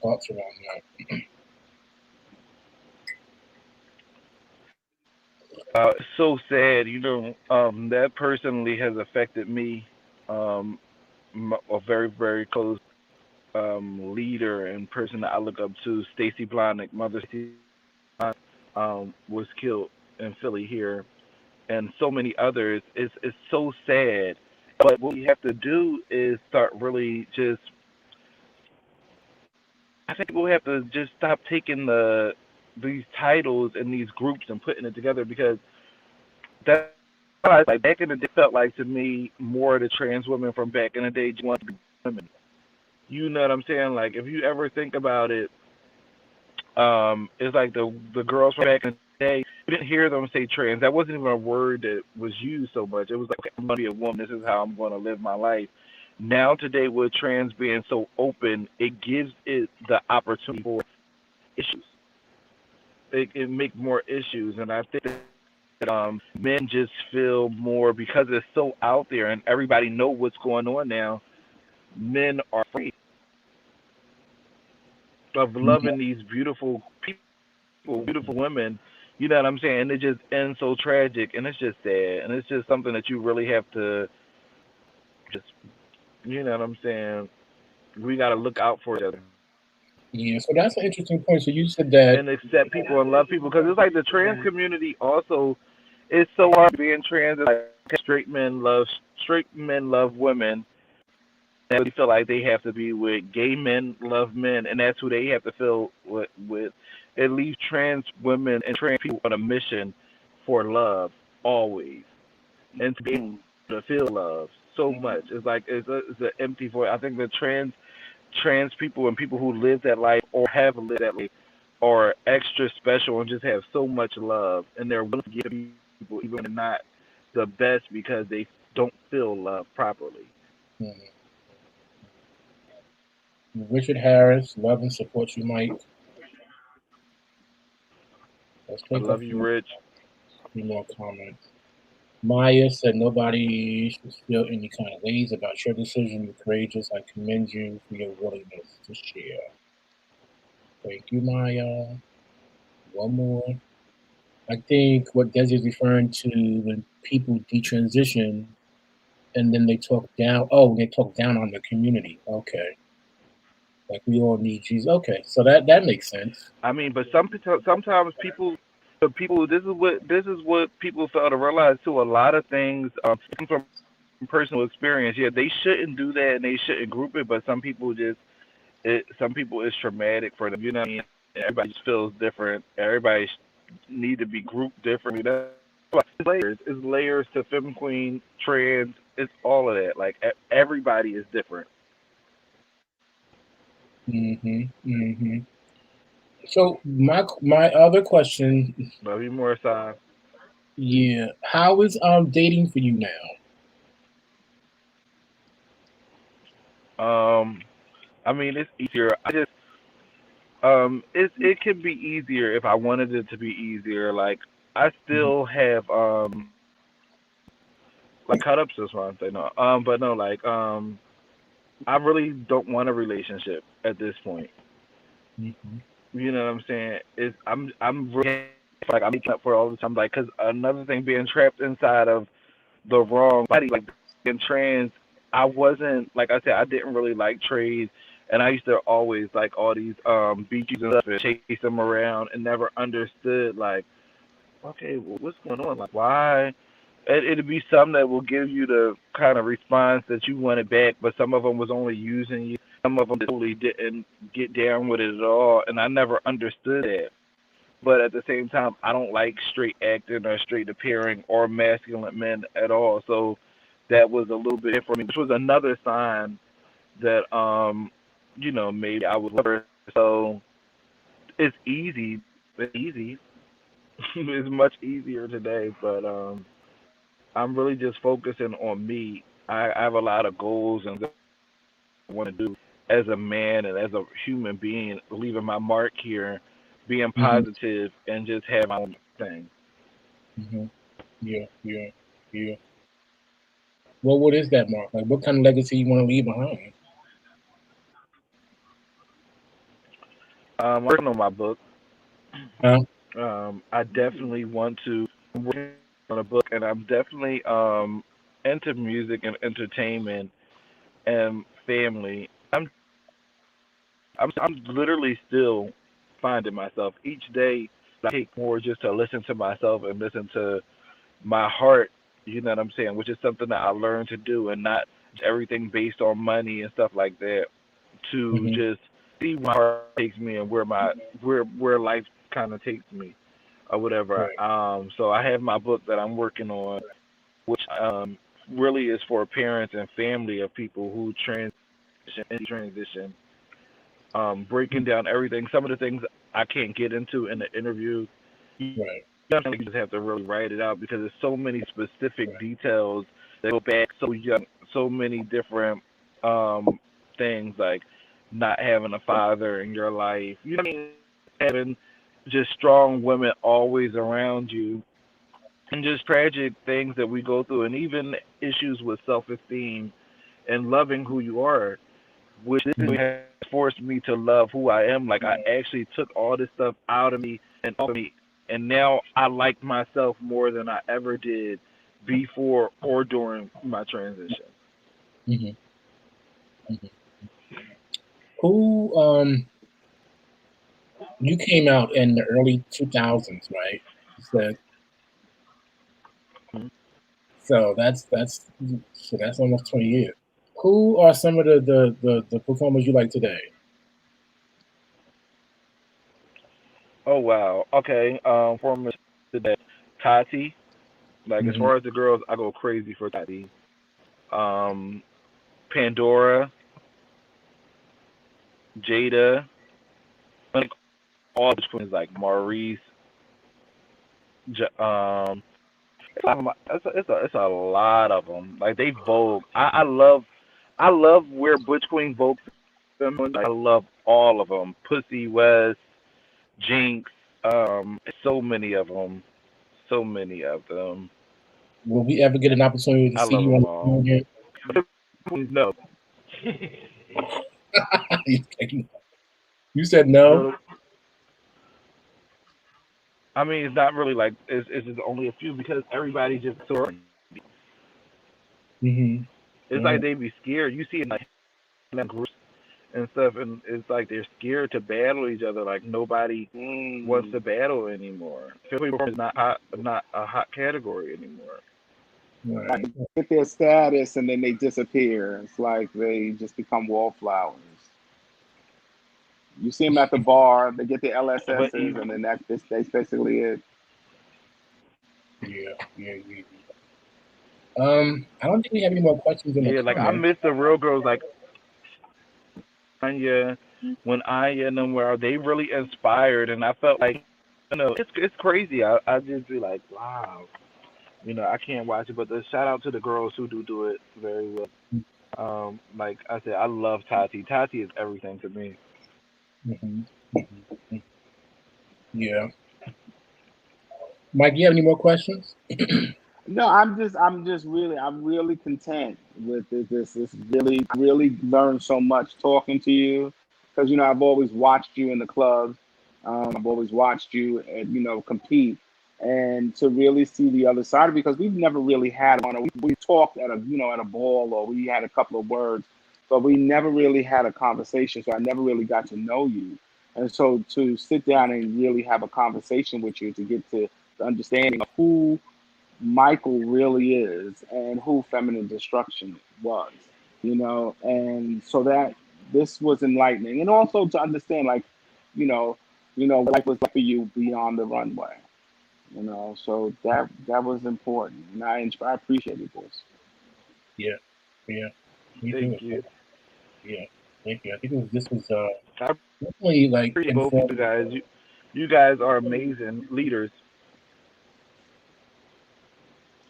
thoughts around that? It's so sad. That personally has affected me. Um, a very, very close leader and person that I look up to, Stacy Blonick, Mother Stacy, was killed in Philly here, and so many others. It's so sad. But what we have to do is start really just. I think we have to just stop taking these titles and these groups and putting it together because that's like back in the day felt like to me more of the trans women from back in the day just wanted to be women. You know what I'm saying? Like if you ever think about it, it's like the girls from back in the day. You didn't hear them say trans. That wasn't even a word that was used so much. It was like, okay, I'm gonna be a woman. This is how I'm gonna live my life. Now today, with trans being so open, it gives it the opportunity for issues. It makes more issues, and I think that men just feel more because it's so out there and everybody know what's going on now. Men are afraid of Yeah, loving these beautiful people, beautiful women. You know what I'm saying? And it just ends so tragic, and it's just sad, and it's just something that you really have to just, you know what I'm saying? We got to look out for each other yeah. So that's an interesting point. So you said that. and accept people and love people because it's like the trans community also. It's so hard being trans. It's like straight men love women. They really feel like they have to be with gay men love men, and that's who they have to feel with. It leaves trans women and trans people on a mission for love always, and to be Mm. able to feel love so much. It's like it's an empty void. I think the trans people and people who live that life or have lived that life are extra special and just have so much love, and they're willing to give people even when they're not the best because they don't feel love properly. Mhm. Richard Harris, love and support you, Mike. Let's I take a love you, Rich. few more comments. Maya said nobody should feel any kind of ways about your decision. You're courageous. I commend you for your willingness to share. Thank you, Maya. One more. I think what Desi is referring to when people detransition and then they talk down. Oh, they talk down on the community. Okay, like we all need Jesus. Okay, so that makes sense. I mean, but sometimes people this is what people fail to realize too. A lot of things from personal experience. Yeah, they shouldn't do that and they shouldn't group it. But some people it's traumatic for them. You know what I mean? Everybody just feels different. Everybody need to be grouped differently. That's why it's layers to femme queen, trans, it's all of that. Like everybody is different. Mm-hmm. So my other question, Love you more, side. yeah, how is dating for you now? Um, I mean, it's easier. I just it could be easier if I wanted it to be easier. Like I Mhm. still have like cut ups this one say no. But no, like I really don't want a relationship at this point. Mhm. You know what I'm saying? It's I'm really like I'm making up for it all the time. Like, cause another thing being trapped inside of the wrong body, like being trans. I wasn't like I said, I didn't really like trades, and I used to always like all these beaches and stuff and chase them around and never understood like, okay, well, what's going on? Like, why? It'd be something that will give you the kind of response that you wanted back, but some of them was only using you. Some of them totally didn't get down with it at all, and I never understood that. But at the same time, I don't like straight acting or straight appearing or masculine men at all. So that was a little bit for me, which was another sign that maybe I was lover. So it's easy. It's easy. It's much easier today, but I'm really just focusing on me. I have a lot of goals and I want to do as a man and as a human being, leaving my mark here, being Mhm. positive, and just have my own thing. Mhm. Yeah. Yeah. Yeah. Well, what is that, Mark? Like, what kind of legacy you want to leave behind? I'm working on my book. Huh? I definitely want to. I'm working on a book, and I'm definitely into music and entertainment and family. I'm literally still finding myself each day. I take more just to listen to myself and listen to my heart. You know what I'm saying? Which is something that I learned to do, and not everything based on money and stuff like that. To Hmm. just see where my heart takes me and where life kind of takes me or whatever. Right. So I have my book that I'm working on, which really is for parents and family of people who transition, breaking down everything. Some of the things I can't get into in the interview. You Right. just have to really write it out because there's so many specific details that go back so young, so many different things like not having a father in your life. You know what I mean? Having just strong women always around you, and just tragic things that we go through, and even issues with self-esteem and loving who you are, which this Hmm. has forced me to love who I am. Like I actually took all this stuff out of me and off of me, and now I like myself more than I ever did before or during my transition. Hmm. Hmm. Who you came out in the early 2000s, right? You said so. That's almost 20 years. Who are some of the performers you like today? Oh wow. Okay. For me today, Tati. Like as Hmm. far as the girls, I go crazy for Tati. Um, Pandora, Jada, like all the twins like Maurice. It's a lot of them. Like they vogue. I love where Butch Queen vogue them. I love all of them. Pussy West, Jinx. So many of them. So many of them. Will we ever get an opportunity to I see love you on them the screen all. again? But no, You said no. no. I mean, it's not really like it's just only a few because everybody just so. Hmm. It's like they be scared. You see it like in groups and stuff, and it's like they're scared to battle each other. Like nobody wants Mm. to battle anymore. Philly is not a hot category anymore. Like Right. get their status and then they disappear. It's like they just become wallflowers. You see them at the bar, they get the but LSSs, and then that's basically it. Yeah, yeah, yeah. I don't think we have any more questions in the yeah, like I comments. miss the real girls like Anya, when Anya and them were they really inspired, and I felt like it's crazy. I just be like, wow, I can't watch it, but the shout out to the girls who do it very well. Like I said, I love Tati. Tati is everything to me. Hmm. Hmm. Yeah, Mike, you have any more questions? No, I'm really content with this really learned so much talking to you because I've always watched you in the clubs. I've always watched you compete, and to really see the other side of it, because we've never really had one. We talked at a ball, or we had a couple of words, but we never really had a conversation. So I never really got to know you, and so to sit down and really have a conversation with you to get to the understanding of who Michael really is and who Feminine Destruction was, and so that this was enlightening, and also to understand, like, you know, what life was like for you beyond the runway, so that was important, and I appreciated this. Yeah, yeah, me too. Thank you. Yeah, thank you. I think this was I definitely like appreciate both of you informative. guys. You guys are amazing leaders.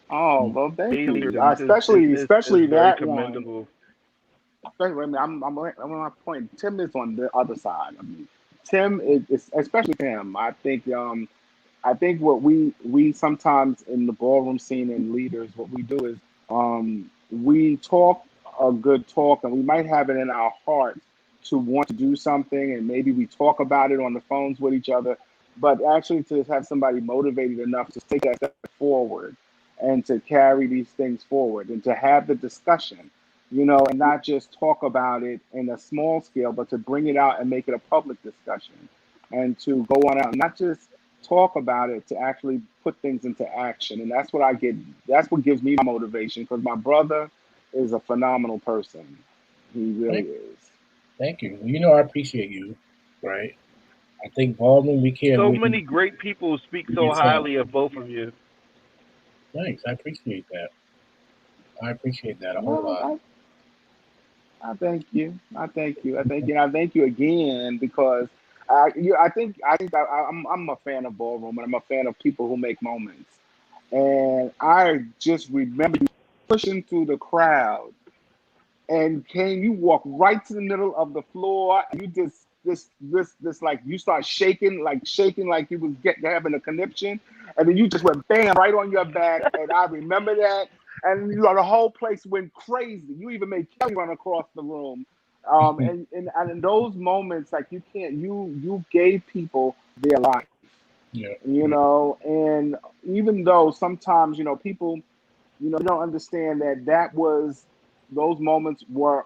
Oh Mm. well, thank Great leaders, you. and this is Especially very that one. commendable. Especially, I mean, I'm on my point. Tim is on the other side. I mean, Tim is especially Tim. I think what we sometimes in the ballroom scene and leaders, what we do is we talk a good talk, and we might have it in our heart to want to do something, and maybe we talk about it on the phones with each other, but actually to have somebody motivated enough to take that step forward and to carry these things forward and to have the discussion, and not just talk about it in a small scale, but to bring it out and make it a public discussion and to go on out, not just talk about it, to actually put things into action. And that's what I get. That's what gives me motivation, because my brother is a phenomenal person. He really Thank, is. thank you. Well, I appreciate you, right? I think Baldwin, So many great people speak we so can say highly of both of you. thanks. I appreciate that. I appreciate that a whole Well, lot. I thank you. I thank you. I thank you. And I thank you again because I'm a fan of ballroom, and I'm a fan of people who make moments. And I just remember you pushing through the crowd, and came you walk right to the middle of the floor, and you just this like you start shaking like you was having a conniption, and then you just went bam right on your back, and I remember that, and the whole place went crazy. You even made Kelly run across the room, and in those moments, like, you gave people their life, Yeah, yeah, and even though sometimes people don't understand that those moments were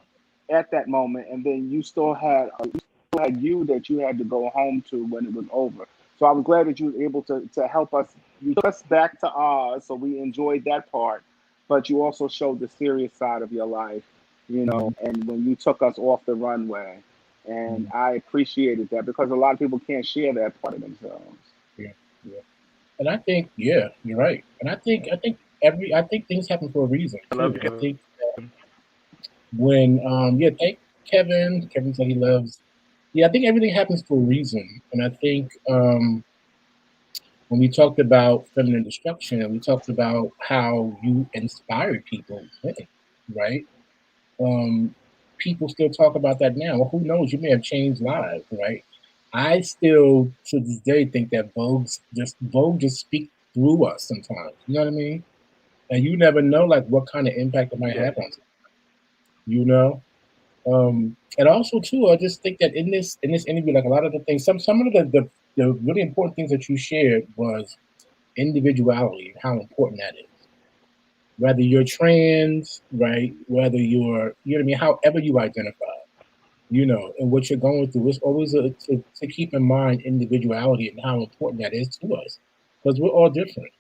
at that moment, and then you still had you that you had to go home to when it was over. So I'm glad that you were able to help us. You took us back to Oz, so we enjoyed that part, but you also showed the serious side of your life, mhm, and when you took us off the runway. And mhm, I appreciated that because a lot of people can't share that part of themselves. yeah, yeah. And I think, yeah, you're right. And I think things happen for a reason I love too. you, I Kevin. think when yeah, thank Kevin. Kevin said he loves. Yeah, I think everything happens for a reason. And I think when we talked about feminine destruction, and we talked about how you inspired people, right? Um, People still talk about that now. Well, who knows? You may have changed lives, right? I still, to this day, think that Vogue just speak through us sometimes. You know what I mean? And you never know, like, what kind of impact it might Yes. have on someone. You know. And also too, I just think that in this interview, like a lot of the things, some of the really important things that you shared was individuality and how important that is. Whether you're trans, right? Whether you're, you know what I mean, however you identify, and what you're going through, it's always to keep in mind individuality and how important that is to us, because we're all different,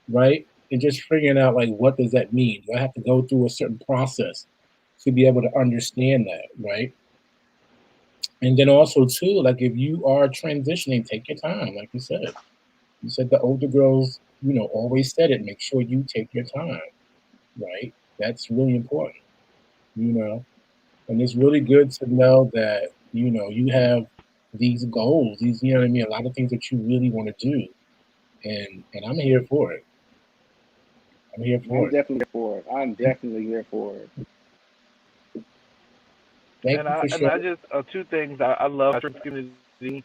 right? And just figuring out, like, what does that mean? Do I have to go through a certain process to be able to understand that, right? And then also too, like if you are transitioning, take your time. Like you said, the older girls, always said it. Make sure you take your time, right? That's really important, you know. And it's really good to know that you have these goals, these what I mean, a lot of things that you really want to do, and I'm here for it. I'm here I'm for it. definitely here for it. I'm definitely here for it. Thank And you I for and I sharing. just two things. I love my trans community.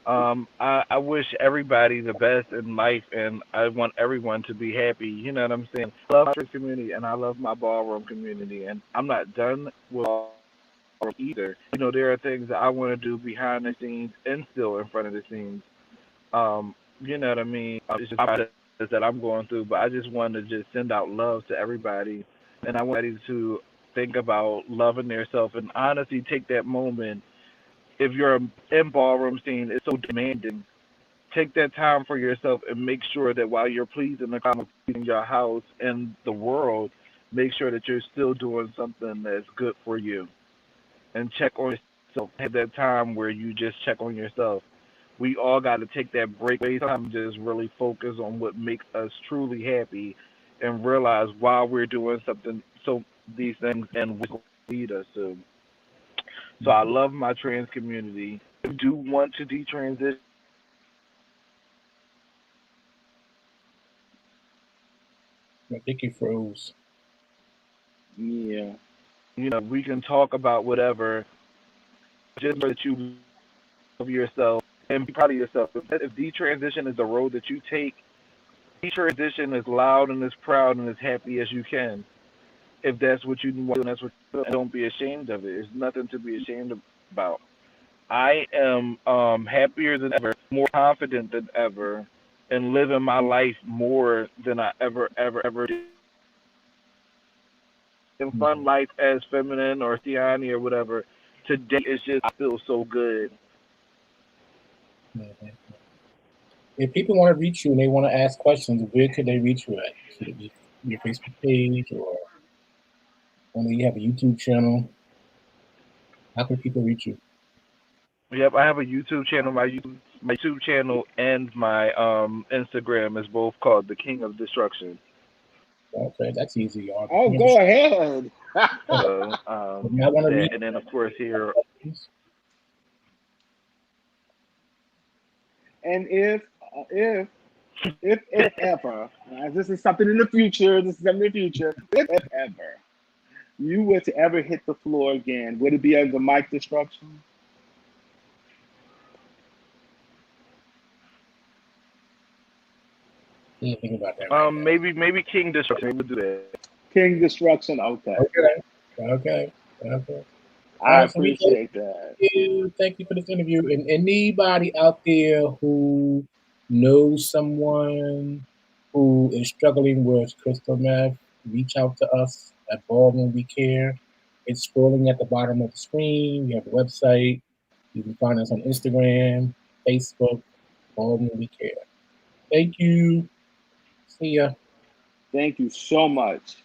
I wish everybody the best in life, and I want everyone to be happy. You know what I'm saying? I love my trans community, and I love my ballroom community, and I'm not done with ballroom either. There are things that I want to do behind the scenes and still in front of the scenes. You know what I mean? It's just a process that I'm going through, but I just wanted to just send out love to everybody, and I want everybody to think about loving themselves and honestly take that moment. If you're in ballroom scene, it's so demanding. Take that time for yourself and make sure that while you're pleasing the crowd, pleasing your house and the world, make sure that you're still doing something that's good for you. And check on yourself. Have that time where you just check on yourself. We all got to take that break sometimes, just really focus on what makes us truly happy and realize why we're doing something, so these things and what lead us to. So I love my trans community. If you do want to detransition, I think you froze. Yeah. we can talk about whatever. Just know that you love yourself and be proud of yourself. If detransition is the road that you take, detransition is loud and as proud and as happy as you can. If that's what you want to do and that's what you do, and don't be ashamed of it. There's nothing to be ashamed about. I am happier than ever, more confident than ever, and living my life more than I ever did. In fun Mhm. life as feminine or Tiani or whatever. Today is just I feel so good. Mhm. If people want to reach you and they want to ask questions, where could they reach you at? Should it be your Facebook page, or I know you have a YouTube channel? How can people reach you? Yep, I have a YouTube channel. My YouTube channel and my Instagram is both called The King of Destruction. Okay, that's easy, y'all. The Oh, King of the go ahead. So If you want to that, reach and then of course here. questions, And if ever, this is something in the future, this is something in the future, if ever you were to ever hit the floor again, would it be under mic destruction? can't think about that right now. Maybe King Destruction. Maybe we'll do that. King destruction, okay. Okay, okay, okay. All I right, so we thank appreciate that. you. Thank you for this interview. And anybody out there who knows someone who is struggling with crystal meth, reach out to us at Ballroom We Care. It's scrolling at the bottom of the screen. We have a website. You can find us on Instagram, Facebook, Ballroom We Care. Thank you. See ya. Thank you so much.